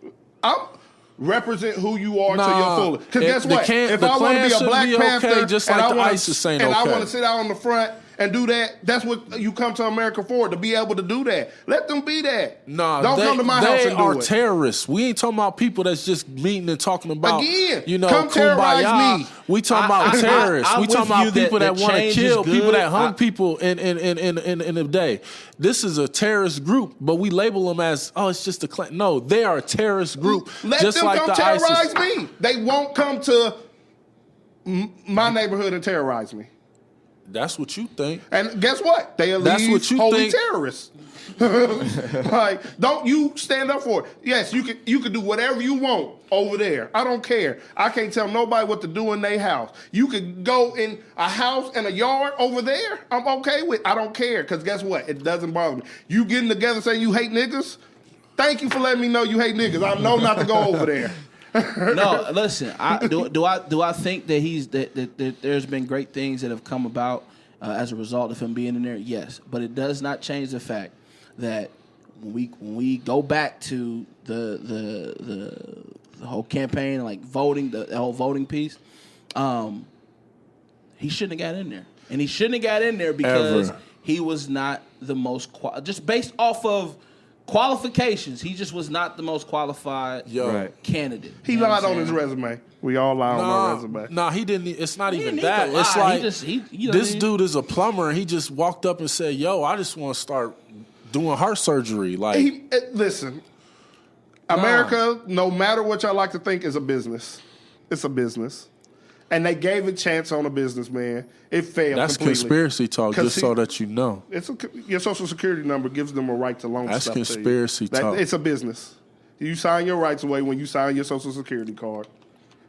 Represent who you are to your fullest. Because guess what? If I want to be a Black Panther, okay, just like the ISIS ain't okay, and I want to sit out on the front and do that, that's what you come to America for, to be able to do that. Let them be that. No, don't come to my house and do it. They are terrorists. We ain't talking about people that's just meeting and talking about, come terrorize me. We talking about terrorists. We talking about people that want to kill, people that hung people in the day. This is a terrorist group, but we label them as, it's just a Klan. No, they are a terrorist group. Let just them like come the terrorize ISIS. me. They won't come to my neighborhood and terrorize me. That's what you think. And guess what? They are these holy terrorists. Like, don't you stand up for it. Yes, you can do whatever you want over there. I don't care. I can't tell nobody what to do in their house. You could go in a house and a yard over there. I'm okay with. I don't care, because guess what? It doesn't bother me. You getting together saying you hate niggas? Thank you for letting me know you hate niggas. I know not to go over there. No, listen. Do I think that that there's been great things that have come about as a result of him being in there? Yes, but it does not change the fact that when we go back to the whole campaign, like voting, the whole voting piece, he shouldn't have got in there, and he shouldn't have got in there because he was not the most just based off of qualifications. He just was not the most qualified candidate. He lied on his resume. We all lie on our resume. No, he didn't. It's not even that. It's like this dude is a plumber, and he just walked up and said, "Yo, I just want to start doing heart surgery." Like, listen, America, no matter what y'all like to think, is a business. It's a business. And they gave a chance on a businessman. It failed. That's completely. Conspiracy talk, just so that you know. Your social security number gives them a right to loan That's stuff conspiracy to you. talk. It's a business. You sign your rights away when you sign your social security card.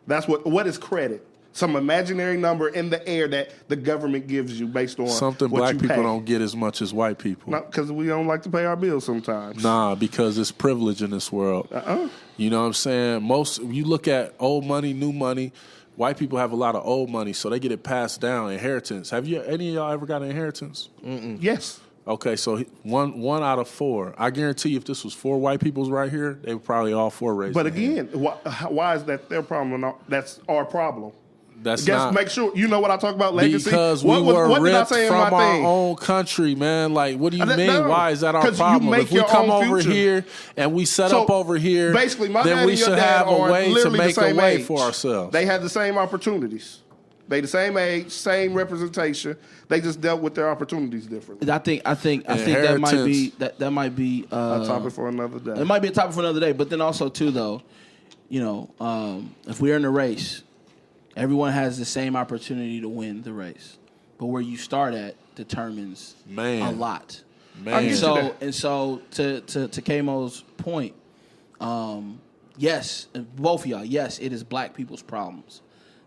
That's what is credit? Some imaginary number in the air that the government gives you based on something what black you people pay. don't get as much as white people. Not because we don't like to pay our bills sometimes. Nah, because it's privilege in this world. You know what I'm saying? You look at old money, new money. White people have a lot of old money, so they get it passed down, inheritance. Have any of y'all ever got an inheritance? Yes. Okay, so one out of four. I guarantee you if this was 4 white peoples right here, they would probably all 4 raised. But again, why is that their problem? That's our problem. That's Guess, not. make sure you know what I talk about legacy. Because what we were did I ripped say in from my our thing? own country, man. Like, what do you mean? No, Why is that our 'cause you problem? make If we your come own over future. here and we set So, up over here, basically, my then dad we and your should dad have a are way to literally the make a same way age. for ourselves. They had the same opportunities. They the same age, same representation. They just dealt with their opportunities differently. I think that might be that might be A topic for another day. it might be a topic for another day. But then also too though, if we're in a race, everyone has the same opportunity to win the race, but where you start at determines a lot. Man. And so to K-Mo's point, yes, both of y'all, yes, it is black people's problems.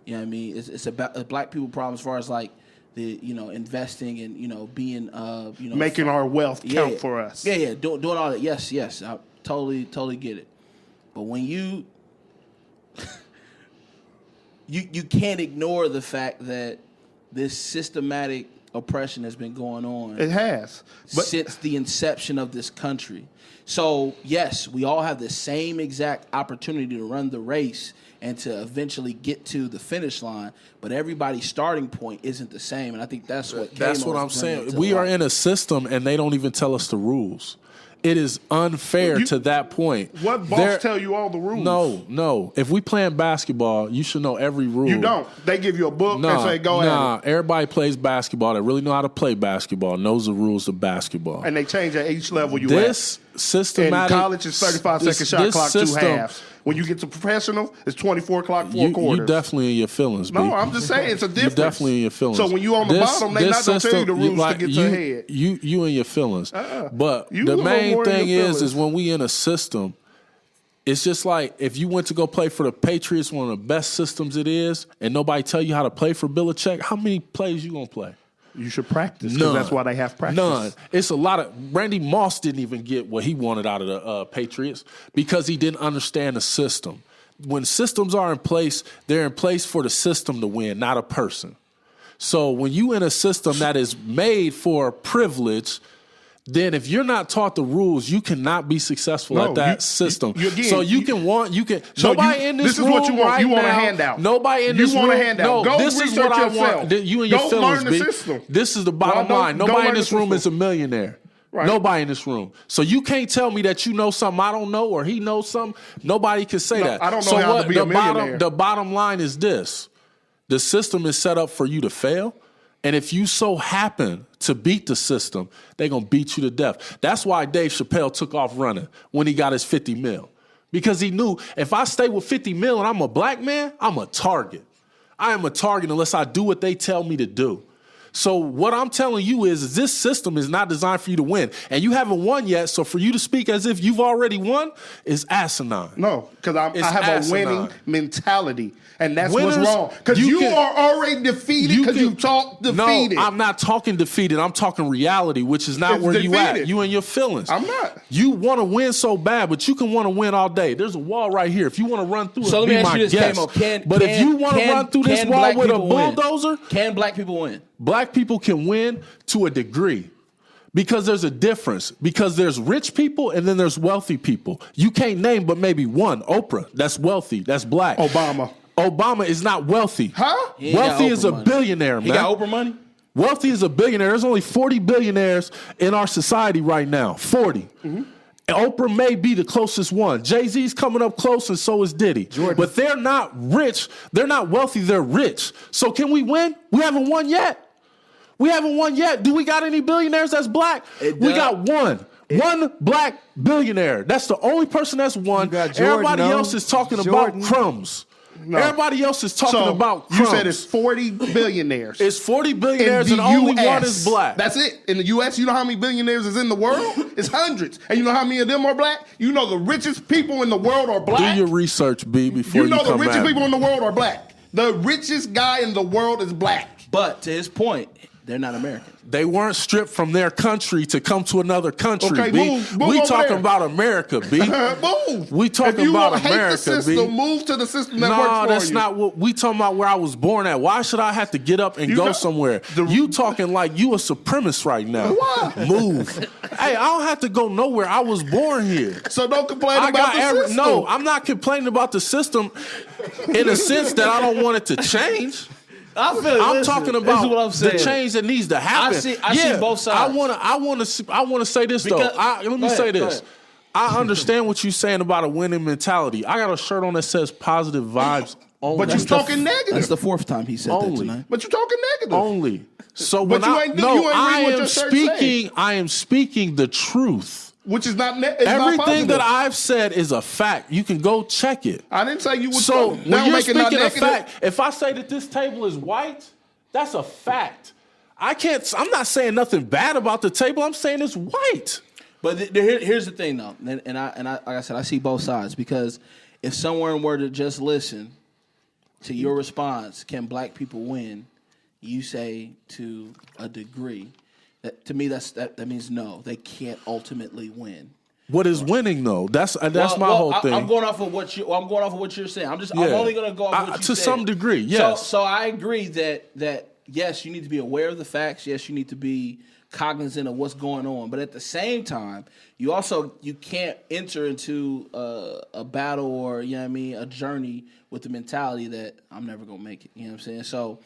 You know what I mean? It's about black people problem as far as like the investing and being Making our wealth count for us. Yeah, doing all that. Yes, I totally get it. But when you can't ignore the fact that this systematic oppression has been going on. It has. But Since the inception of this country. So, yes, we all have the same exact opportunity to run the race and to eventually get to the finish line, but everybody's starting point isn't the same, and I think that's what I'm saying. We are in a system, and they don't even tell us the rules. It is unfair to that point. What boss tell you all the rules? No. If we playing basketball, you should know every rule. You don't. They give you a book and say, go at it. Everybody plays basketball that really know how to play basketball, knows the rules of basketball. And they change at each level you This systematic... In college, it's 35-second shot clock, system, 2 halves. When you get to professional, it's 24 clock, 4 quarters. You definitely in your feelings, B. No, I'm just saying it's a difference. You're definitely in your feelings. So when you on the bottom, they not going to tell you the rules to get to the head. You in your feelings. But You the a little main more in thing your is feelings. when we in a system, it's just like if you went to go play for the Patriots, one of the best systems it is, and nobody tell you how to play for Belichick, how many plays you going to play? You should practice because that's why they have practice. None. It's a lot of... Randy Moss didn't even get what he wanted out of the Patriots because he didn't understand the system. When systems are in place, they're in place for the system to win, not a person. So when you in a system that is made for privilege, then if you're not taught the rules, you cannot be successful at that system. Nobody in this room is what you want. right You want now, a handout. Nobody in this room. You want a handout. No, Go this is research what I yourself. want. You and your Go feelings, learn the B. system. This is the bottom line. Go Nobody learn in the this room system. is a millionaire. Right. Nobody in this room. So you can't tell me that you know something I don't know or he knows something. Nobody can say that. I don't know how to be a millionaire. The bottom line is this. The system is set up for you to fail. And if you so happen to beat the system, they're going to beat you to death. That's why Dave Chappelle took off running when he got his 50 mil. Because he knew if I stay with 50 mil and I'm a black man, I'm a target. I am a target unless I do what they tell me to do. So what I'm telling you is this system is not designed for you to win. And you haven't won yet, so for you to speak as if you've already won is asinine. No, because I have asinine. a winning mentality. And that's Winners, what's wrong. Because you are already defeated because you talk defeated. No, I'm not talking defeated. I'm talking reality, which is not It's where you at. defeated. You and your feelings. I'm not. You want to win so bad, but you can want to win all day. There's a wall right here. If you want to run through So it, let me be ask my you this, guest. K-Mo. But if you want to run through this wall with a bulldozer, can black people win? Black people can win to a degree. Because there's a difference. Because there's rich people and then there's wealthy people. You can't name but maybe one. Oprah, that's wealthy. That's black. Obama is not wealthy. Huh? Wealthy is a billionaire, man. He got Oprah money? Wealthy is a billionaire. There's only 40 billionaires in our society right now. 40. Mm-hmm. And Oprah may be the closest one. Jay-Z's coming up close and so is Diddy. Jordan. But they're not rich. They're not wealthy. They're rich. So can we win? We haven't won yet. We haven't won yet. Do we got any billionaires that's black? We got one. One black billionaire. That's the only person that's won. Everybody else is talking about crumbs. No. Everybody else is talking about crumbs. You said it's 40 billionaires. It's 40 billionaires and only one is black. That's it. In the U.S., you know how many billionaires is in the world? It's hundreds. And you know how many of them are black? You know the richest people in the world are black? Do your research, B, before you come You know the richest at people me. in the world are black. The richest guy in the world is black. But to his point, They're not Americans. They weren't stripped from their country to come to another country. Okay, B. move We over talking there. about America, B. Move. We talking if you about hate America, the system, B. move to the system that No, works for that's you. not what we talking about. Where I was born at. Why should I have to get up and You go know- somewhere? the- You talking like you a supremacist right now? Why? Move. Hey, I don't have to go nowhere. I was born here. So don't complain about the system. No, I'm not complaining about the system in a sense that I don't want it to change. I feel I'm talking about this is what I'm saying. the change that needs to happen. I see both sides. I want to say this Because- though. Let me Go say ahead, go this. ahead. I understand what you're saying about a winning mentality. I got a shirt on that says positive vibes only. But you're talking negative. That's the fourth time he said that Only. tonight. But you're talking negative. only. So But when you I ain't- no, you ain't I read what am your shirt speaking. I am speaking the truth. Which is not it's not Everything positive. that I've said is a fact. You can go check it. I didn't say you would. So Now when you're make it not speaking a negative. fact, if I say that this table is white, that's a fact. I'm not saying nothing bad about the table. I'm saying it's white. But here's the thing, though, and I like I said, I see both sides, because if someone were to just listen to your response, can black people win? You say to a degree. To me, that means no, they can't ultimately win. What is winning though? That's my whole thing. I'm going off of what you're saying. I'm Yeah. only going to go off of what you to said. some degree, yes. So I agree that yes, you need to be aware of the facts. Yes, you need to be cognizant of what's going on. But at the same time, you can't enter into a battle or a journey with the mentality that I'm never gonna make it. You know what I'm saying? So,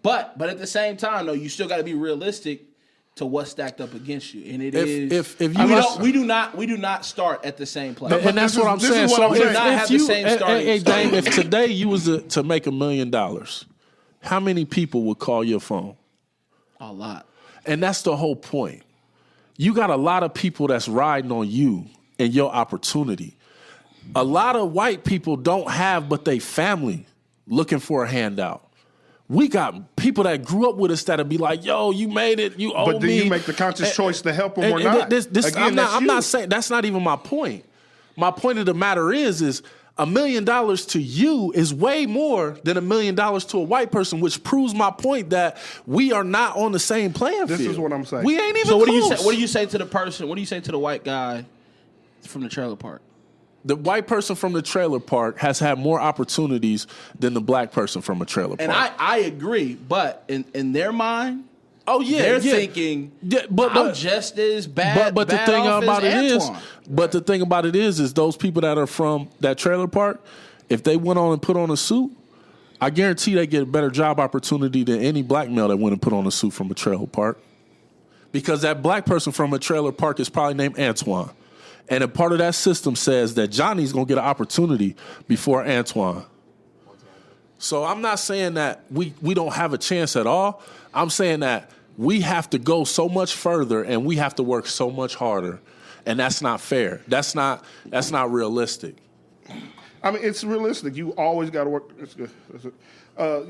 but at the same time, though, you still got to be realistic to what's stacked up against you, and we do not start at the same place. And that's what I'm this saying. is what So I'm saying. if Not have the you, same starting- hey, Dame, if today you was to make $1 million, how many people would call your phone? A lot. And that's the whole point. You got a lot of people that's riding on you and your opportunity. A lot of white people don't have but they family looking for a handout. We got people that grew up with us that'll be like, "Yo, you made it. You owe me." But then you make the conscious choice to help them or not. Again, I'm not saying that's not even my point. My point of the matter is $1 million to you is way more than $1 million to a white person, which proves my point that we are not on the same playing field. This is what I'm saying. We ain't even So what close. do you say? What do you say to the person? What do you say to the white guy from the trailer park? The white person from the trailer park has had more opportunities than the black person from a trailer park. And I agree, but in their mind, oh yeah, they're yeah. thinking, Yeah, but I'm just as bad. But the bad thing off about as it Antoine. is those people that are from that trailer park, if they went on and put on a suit, I guarantee they get a better job opportunity than any black male that went and put on a suit from a trailer park. Because that black person from a trailer park is probably named Antoine. And a part of that system says that Johnny's going to get an opportunity before Antoine. So I'm not saying that we don't have a chance at all. I'm saying that we have to go so much further and we have to work so much harder. And that's not fair. That's not realistic. I mean, it's realistic. You always got to work. It's good.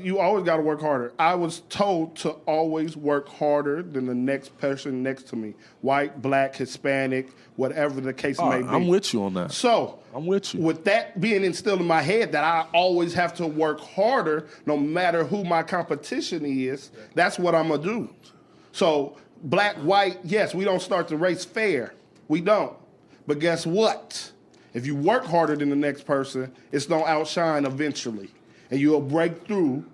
You always got to work harder. I was told to always work harder than the next person next to me. White, black, Hispanic, whatever the case may be. I'm with you on that. So, I'm with you. With that being instilled in my head that I always have to work harder no matter who my competition is, that's what I'm going to do. So, black, white, yes, we don't start the race fair. We don't. But guess what? If you work harder than the next person, it's going to outshine eventually. And you'll break through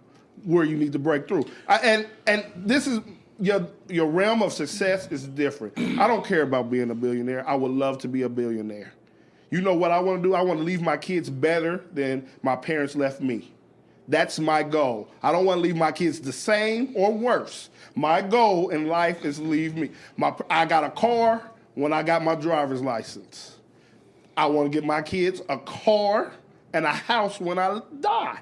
where you need to break through. And this is your realm of success is different. I don't care about being a billionaire. I would love to be a billionaire. You know what I want to do? I want to leave my kids better than my parents left me. That's my goal. I don't want to leave my kids the same or worse. My goal in life is leave me. I got a car when I got my driver's license. I want to get my kids a car and a house when I die.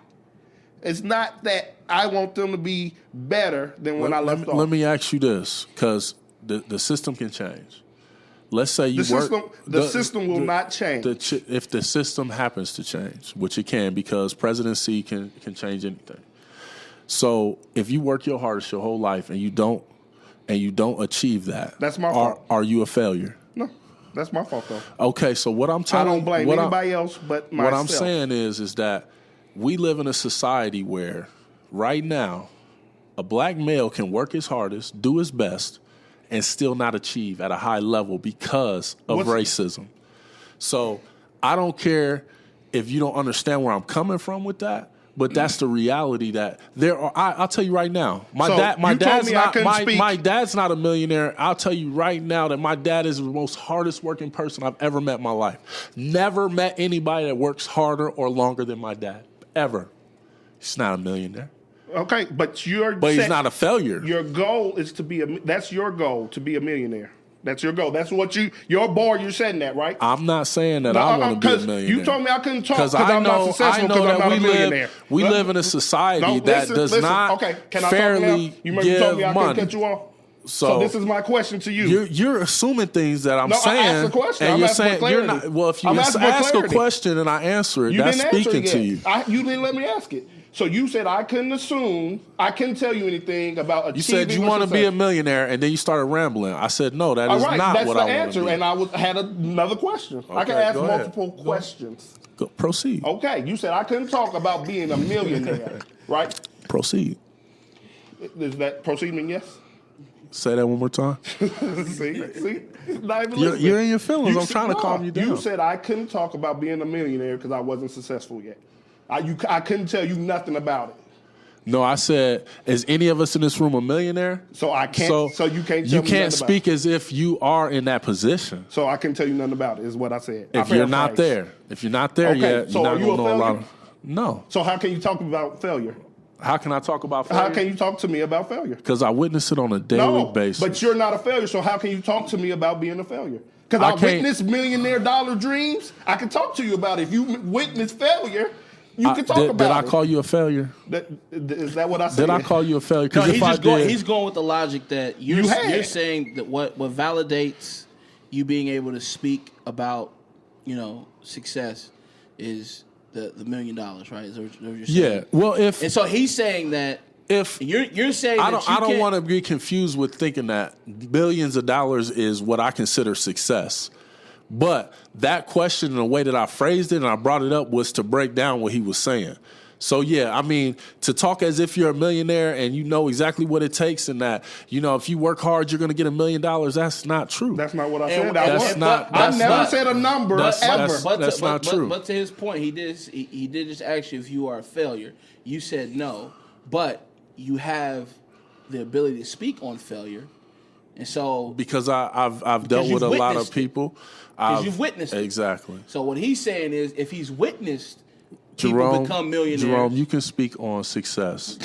It's not that I want them to be better than when I left off. Let me ask you this, because the system can change. Let's say you the system will not change. If the system happens to change, which it can, because presidency can change anything. So if you work your hardest your whole life and you don't achieve that, that's my fault. Are you a failure? No, that's my fault though. Okay, so what I'm telling I don't blame anybody else but myself. What I'm saying is that we live in a society where right now a black male can work his hardest, do his best, and still not achieve at a high level because of racism. So I don't care if you don't understand where I'm coming from with that, but that's the reality that there are. I'll tell you right now, my dad's not a millionaire. I'll tell you right now that my dad is the most hardest working person I've ever met in my life. Never met anybody that works harder or longer than my dad, ever. He's not a millionaire. Okay, but he's not a failure. Your goal is to be that's your goal, to be a millionaire. That's your goal. That's what your bar you're setting that, right? I'm not saying that I want to be a millionaire. You told me I couldn't talk because I'm not successful because I'm not a millionaire. We live in a society that does not fairly give me I money. Cut you off? So this is my question to you. You're assuming things that I'm saying. I asked a question. And I'm you're saying you're not. Well, if you ask a question and I answer it, that's speaking to you. You didn't let me ask it. So you said I couldn't tell you anything about achieving. You said you want to be a millionaire, and then you started rambling. I said no, that is not what I want to be. That's the answer, and I had another question. Okay, I can ask multiple questions. Go, proceed. Okay, you said I couldn't talk about being a millionaire, right? Proceed. Does that proceed mean yes? Say that one more time. See? Not even you're in your feelings. I'm trying to calm you down. You said I couldn't talk about being a millionaire because I wasn't successful yet. I couldn't tell you nothing about it. No, I said, is any of us in this room a millionaire? So I can't. So you can't. You can't speak as if you are in that position. So I can tell you nothing about it. Is what I said. If you're not there yet, you're not so going to know a lot of. No. So how can you talk about failure? How can I talk about failure? How can you talk to me about failure? Because I witness it on a daily basis. But you're not a failure. So how can you talk to me about being a failure? Because I witnessed millionaire dollar dreams. I can talk to you about it. If you witness failure, you can talk about it. Did I call you a failure? Is that what I said? Did I call you a failure? No, he's going with the logic that you're saying that what validates you being able to speak about, success is the $1 million, right? Is that what you're saying? Yeah. Well, and so he's saying that if you're saying I don't want to be confused with thinking that billions of dollars is what I consider success. But that question and the way that I phrased it and I brought it up was to break down what he was saying. So, yeah, I mean, to talk as if you're a millionaire and you know exactly what it takes and that, if you work hard, you're going to get $1 million, that's not true. That's not what I said. I never said a number ever. That's not true. But to his point, he did just ask you if you are a failure. You said no, but you have the ability to speak on failure. And so, because I've dealt with a lot of people. Because you've witnessed it. Exactly. So what he's saying is if he's witnessed people become millionaires. Jerome, you can speak on success.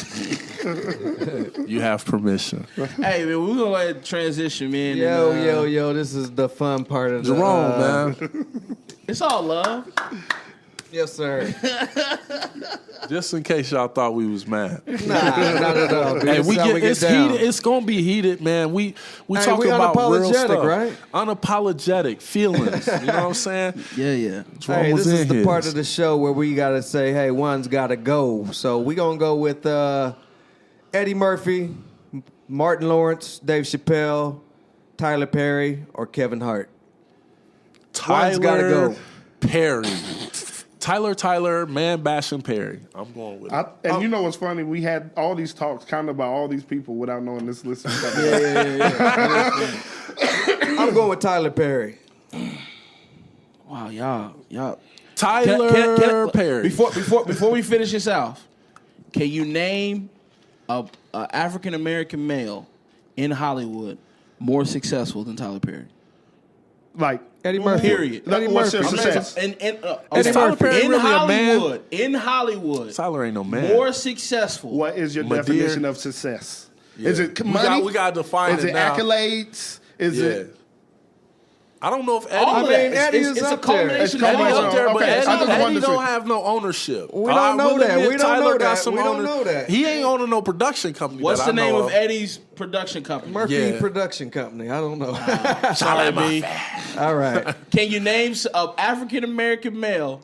You have permission. Hey, man, we're going to go ahead and transition, man. Yo, this is the fun part of Jerome, man. It's all love. Yes, sir. Just in case y'all thought we was mad. Nah, not at all. Dude. Hey, it's heated. It's gonna be heated, man. We talking about real stuff, right? Unapologetic feelings. You know what I'm saying? Yeah. Hey, this is the part of the show where we gotta say, hey, one's gotta go. So we gonna go with Eddie Murphy, Martin Lawrence, Dave Chappelle, Tyler Perry, or Kevin Hart. One's gotta go. Perry. Tyler, man bashing Perry. I'm going with it. And you know what's funny? We had all these talks kind of about all these people without knowing this list. Yeah. I'm going with Tyler Perry. Wow, y'all. Tyler Perry. Before we finish this off, can you name a African American male in Hollywood more successful than Tyler Perry? Like Eddie Murphy. Period. What's your success? Is Tyler Perry really a man? In Hollywood, Tyler ain't no man. more successful. What is your definition of success? Yeah. Is it money? We got to define it now. Is it accolades? Is it? I don't know if Eddie. Eddie is up there. Eddie up there, but Eddie to don't have no ownership. We don't know that. admit We don't Tyler know got that. some We don't owner- know that. He ain't owning no production company. What's that the I name know of Eddie's production company? Murphy Production Company. I don't know. Sorry, B. All right. Can you name an African American male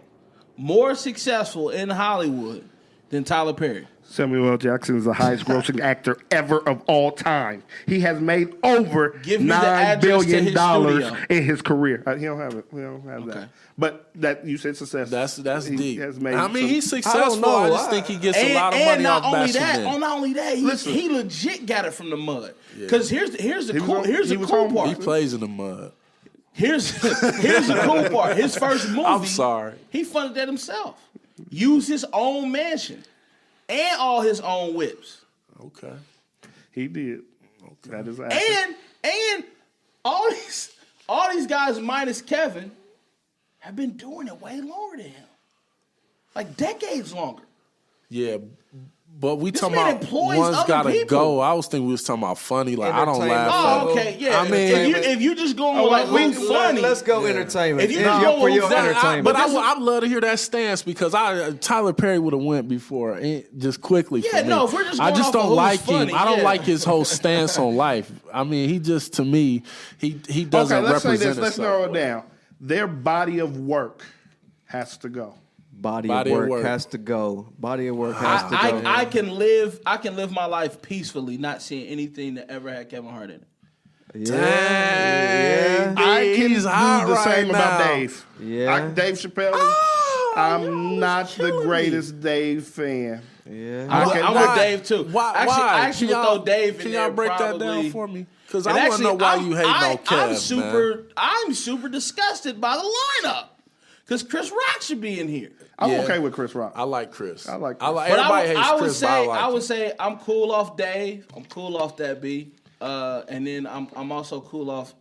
more successful in Hollywood than Tyler Perry. Samuel L. Jackson is the highest grossing actor ever of all time. He has made over Give me the $9 address to billion his studio. in his career. He don't have it. We don't have Okay. that. But that you said success. That's He deep. has made I mean, some- he's successful. I just think he gets a lot of money not off only bashing men. not only that, Listen. he legit got it from the mud. Because here's the was cool on- he was cool on- part. He plays in the mud. Here's the cool part. His first movie. I'm sorry. He funded that himself. Used his own mansion and all his own whips. Okay. He did. That is accurate. And all these guys minus Kevin have been doing it way longer than him. Like decades longer. Yeah. But we This talking man about employs one's other gotta people. go. I was thinking we was talking about funny. Like I don't Entertainment. laugh. Oh, at- okay, yeah. I mean, if you just going with like who's funny, Let's go entertainment. If you It's don't your- know for who's your that, entertainment. but I'd love to hear that stance because Tyler Perry would have went before just quickly. Yeah, for me. no, if we're just I going just off don't of who's like funny, him. I don't yeah. like his whole stance on life. I mean, he just to me he doesn't Okay, let's say represent this. Let's himself. narrow it down. Their body of work has to go. Body Body of of work work. has to go. Body of work has to go. I can live my life peacefully, not seeing anything that ever had Kevin Hart in it. Dang, I can he's do hot the right same about now. Dave. Yeah. Dave Chappelle. I'm not the greatest Dave fan. Yeah. I'm with Dave too. Why? I actually Can would y'all- throw Dave in Can there y'all break that probably. down for me? Because And I want to know why you hate on Kev, man. I'm super disgusted by the lineup because Chris Rock should be in here. I'm Yeah. okay with Chris Rock. I like Chris. I like Chris. But everybody hates I would Chris, say but I like him. would say I'm cool off Dave. I'm cool off that B. And then I'm also cool off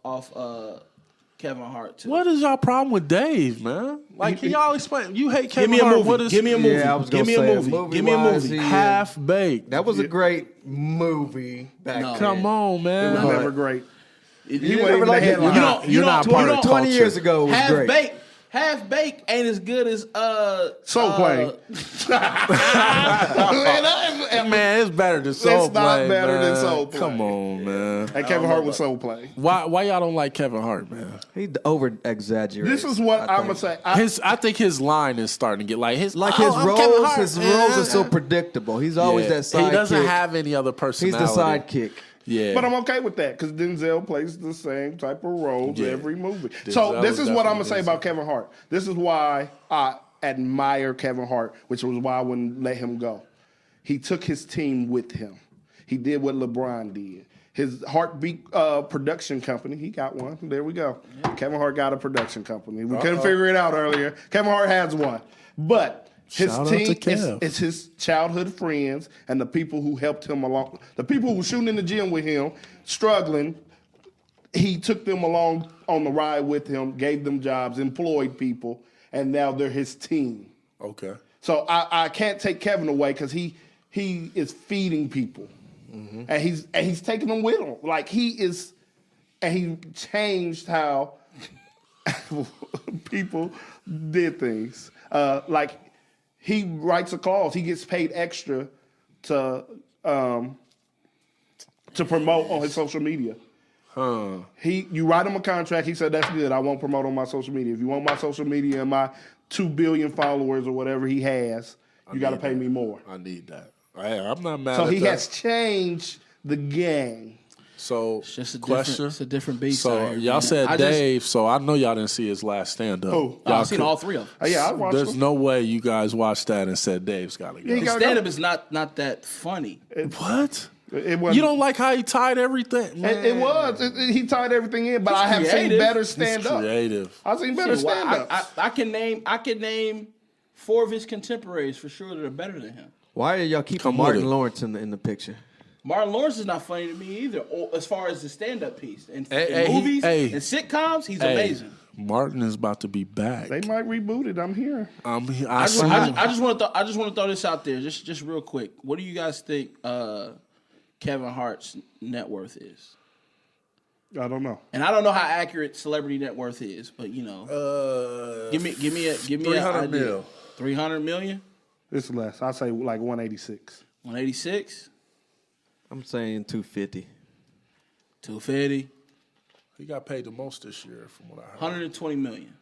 Kevin Hart too. What is y'all problem with Dave, man? Like, can y'all explain? You hate Give Kevin me a Hart. movie. What is Give me a movie. Yeah, I was Give gonna me a say, movie. Give me a movie-wise, movie. he- half baked? That was a great movie back No. then. Come on, It was man. never great. You He never wasn't even like the it. headline. You don't. You're not part of 20 culture. years ago it was great. Half baked ain't as good as Soul Plane. Man, it's better than Soul It's not Plane, better than man. Soul Plane. Come on, man. And Kevin Hart was Soul Plane. Why y'all don't like Kevin Hart, man? He over exaggerates. This is what I'm gonna say. I think his line is starting to get like his Like oh, his I'm roles, Kevin Hart. his roles are so predictable. He's always Yeah. that sidekick. He doesn't have any other He's personality. the sidekick. Yeah, But I'm okay with that because Denzel plays the same type of roles Yeah. every movie. Denzel So this is is what I'm gonna definitely say about Kevin Hart. This is why I admire Kevin Hart, which was why I wouldn't let him go. He took his team with him. He did what LeBron did. His Heartbeat production company, he got one. There we go. Kevin Hart got a production company. We couldn't figure it out earlier. Kevin Hart has one. But his Shout out to team Kev. is his childhood friends and the people who helped him along. The people who were shooting in the gym with him, struggling, he took them along on the ride with him, gave them jobs, employed people, and now they're his team. okay. So I can't take Kevin away because he is feeding people, and he's taking them with him. Like he changed how people did things. Like he writes a clause, he gets paid extra to promote on his social media. You write him a contract. He said, "That's good. I won't promote on my social media. If you want my social media and my 2 billion followers or whatever he has, you got to pay me more." I need that. I'm not mad. So at he that. has changed the game. So It's just a question. it's a different beast. So out here, y'all man. said I just- Dave. So I know y'all didn't see his last stand up. Who? I've seen all three of them. Yeah, I watched There's him. no way you guys watched that and said Dave's got to go. He His gotta stand up go. is not that funny. What? It wasn't, You don't like how he tied everything? It was. He tied everything in, but I have seen creative. better He's stand up. creative. I've seen better Shit, well, stand ups. I can name 4 of his contemporaries for sure that are better than him. Why are y'all keeping Come with Martin it. Lawrence in the picture? Martin Lawrence is not funny to me either, as far as the stand-up piece. And Hey, in movies hey. and sitcoms, he's Hey, amazing. Martin is about to be back. They might reboot it. I'm here. I I see. just want to throw this out there, just real quick. What do you guys think Kevin Hart's net worth is? I don't know. And I don't know how accurate celebrity net worth is, but you know, give me 300 an idea. mil. 300 million, It's less. I say like 186. 186, I'm saying 250. 250, He got paid the most this year, from what I heard. 120 million.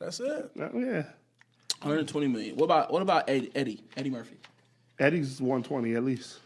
That's it. Yeah. 120 million. What about Eddie Murphy? Eddie's 120 at least.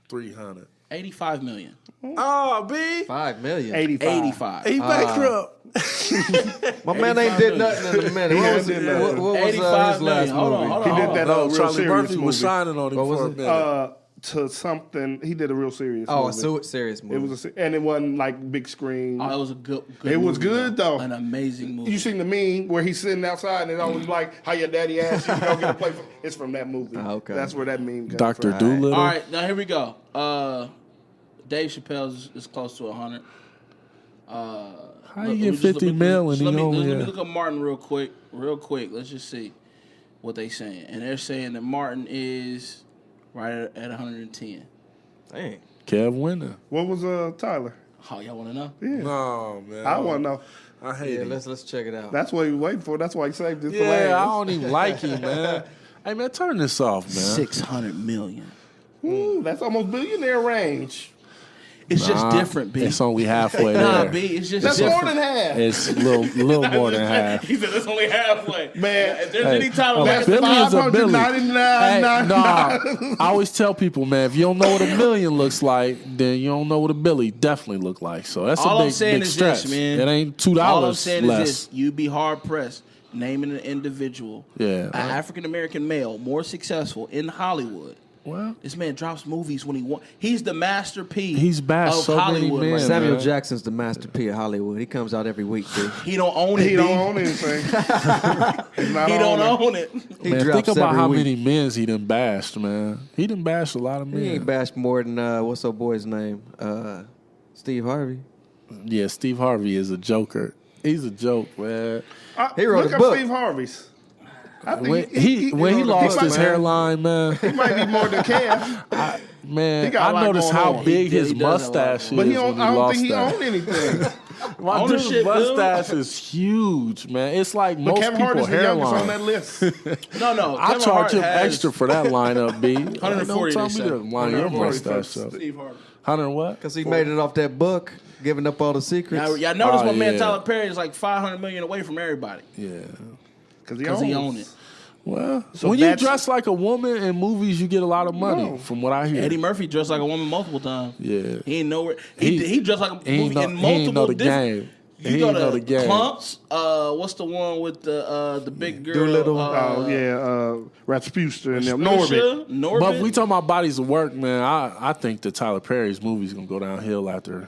300. 85 million. Oh, B. $5 million. 85. 85. He bankrupt. My man ain't did nothing in a minute. What was, did nothing. what was 85 his last million. Hold on, movie? hold He on. did that No, real Charlie serious Murphy movie. was shining on him What was for a it? minute. To something. He did a real serious Oh, movie. a serious movie. It was and it wasn't like big screen. Oh, it was a good It was movie, good, though. An amazing movie. You seen the meme where he's sitting outside and it's always like, "How your daddy asked you to go get a play?" It's from that movie. Oh, okay. That's where that meme comes Dr. from. Doolittle. All right, now here we go. Dave Chappelle's is close to 100. How you get 50 mil and he let me only look up Martin real quick. Let's just see what they saying. And they're saying that Martin is right at 110. Dang. Kev Winner. What was Tyler? Oh, y'all want to know? Yeah. No, man. I want to know. I hate Yeah, him. let's check it out. That's what he was waiting for. That's why he saved this for Yeah, last. I don't even like him, man. Hey, man, turn this off, man. 600 million. Ooh, that's almost billionaire range. It's just Nah, different, B. It's only halfway Nah, there. B, it's just That's different. more than half. It's a little more than half. He said it's only halfway. Man, if there's Hey, any time a left, Billy is a Billy. Hey, 599. nah, I always tell people, man, if you don't know what a million looks like, then you don't know what a Billy definitely look like. So that's all a I'm big, saying big is stretch. this, man. It ain't $2 All I'm saying less. is this: you'd be hard pressed naming an individual, Yeah. an African American male, more successful in Hollywood. Well, This man drops movies when he wants. He's the Master P. He's bashed of so many Hollywood. men. right now. Samuel man. Jackson's the Master P of Hollywood. He comes out every week, dude. He don't own it. He B. don't own anything. He's not He don't owning. own it. He man, drops think about every how week. many men's he done bashed, man. He done bashed a lot of men. He ain't bashed more than what's old boy's name? Steve Harvey. Yeah, Steve Harvey is a joker. He's a joke, man. He wrote Look a up book. Steve Harvey's. I think When he wrote a lost book, his man. hairline, man, He might be more than Kev, He man, got a I lot noticed going how on. big He his does have a lot mustache going is but he when don't, he I don't lost think he that. owned anything. My Ownership, dude's dude. mustache is huge, man. It's like But most Kevin Hart people is the youngest on that hairline. list. No. I Kevin charge Hart him has extra for that lineup, B. 140. Don't they tell me to say. line your 140 mustache up. Steve Harvey. 100 what? Because he made it off that book, giving up all the secrets. Now, y'all notice Oh, my man yeah. Tyler Perry is like 500 million away from everybody Yeah. because he own it. Well, So when you that's- dress like a woman in movies, you get a lot of money, No. from what I hear. Eddie Murphy dressed like a woman multiple times. Yeah. He ain't nowhere. He dressed like a he ain't movie know- in he ain't know multiple the different. game. You He go ain't to know the game. Clumps. What's the one with the big girl? Doolittle. Oh yeah, Rasputin and them. Norbit. Norbit. But if we talking about bodies of work, man, I think that Tyler Perry's movie's gonna go downhill after.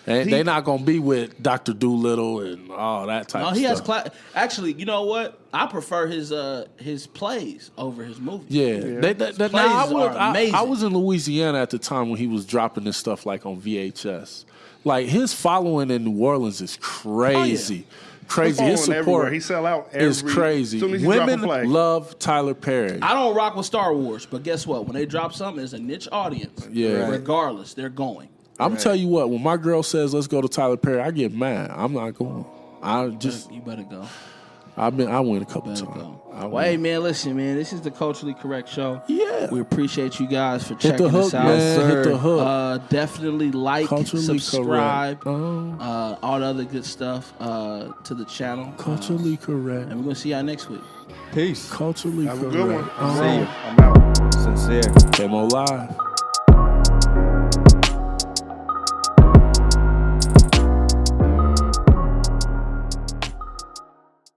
They not gonna be with Dr. Doolittle and all that type No, of he has stuff. Actually, you know what? I prefer his plays over his movies. Yeah, plays I are amazing. was in Louisiana at the time when he was dropping this stuff like on VHS. Like his following in New Orleans is crazy, crazy. His Following everywhere. support He sell out is every- crazy. as soon as he drop a Women play. love Tyler Perry. I don't rock with Star Wars, but guess what? When they drop something, there's a niche audience. Yeah. Regardless, they're going. I'm gonna tell you what. When my girl says let's go to Tyler Perry, I get mad. I'm not going. You better go. I went a couple Better times. go. I Well, hey went. man, listen, man. This is the Culturally Correct Show. Yeah. We appreciate you guys for Hit checking the hook, us out. man. Hit the hook. Definitely like, Culturally subscribe, correct. all the other good stuff to the channel. Culturally correct. And we're gonna see y'all next week. Peace. Culturally Have a correct. good one. See you. I'm out. Sincere. Demo live.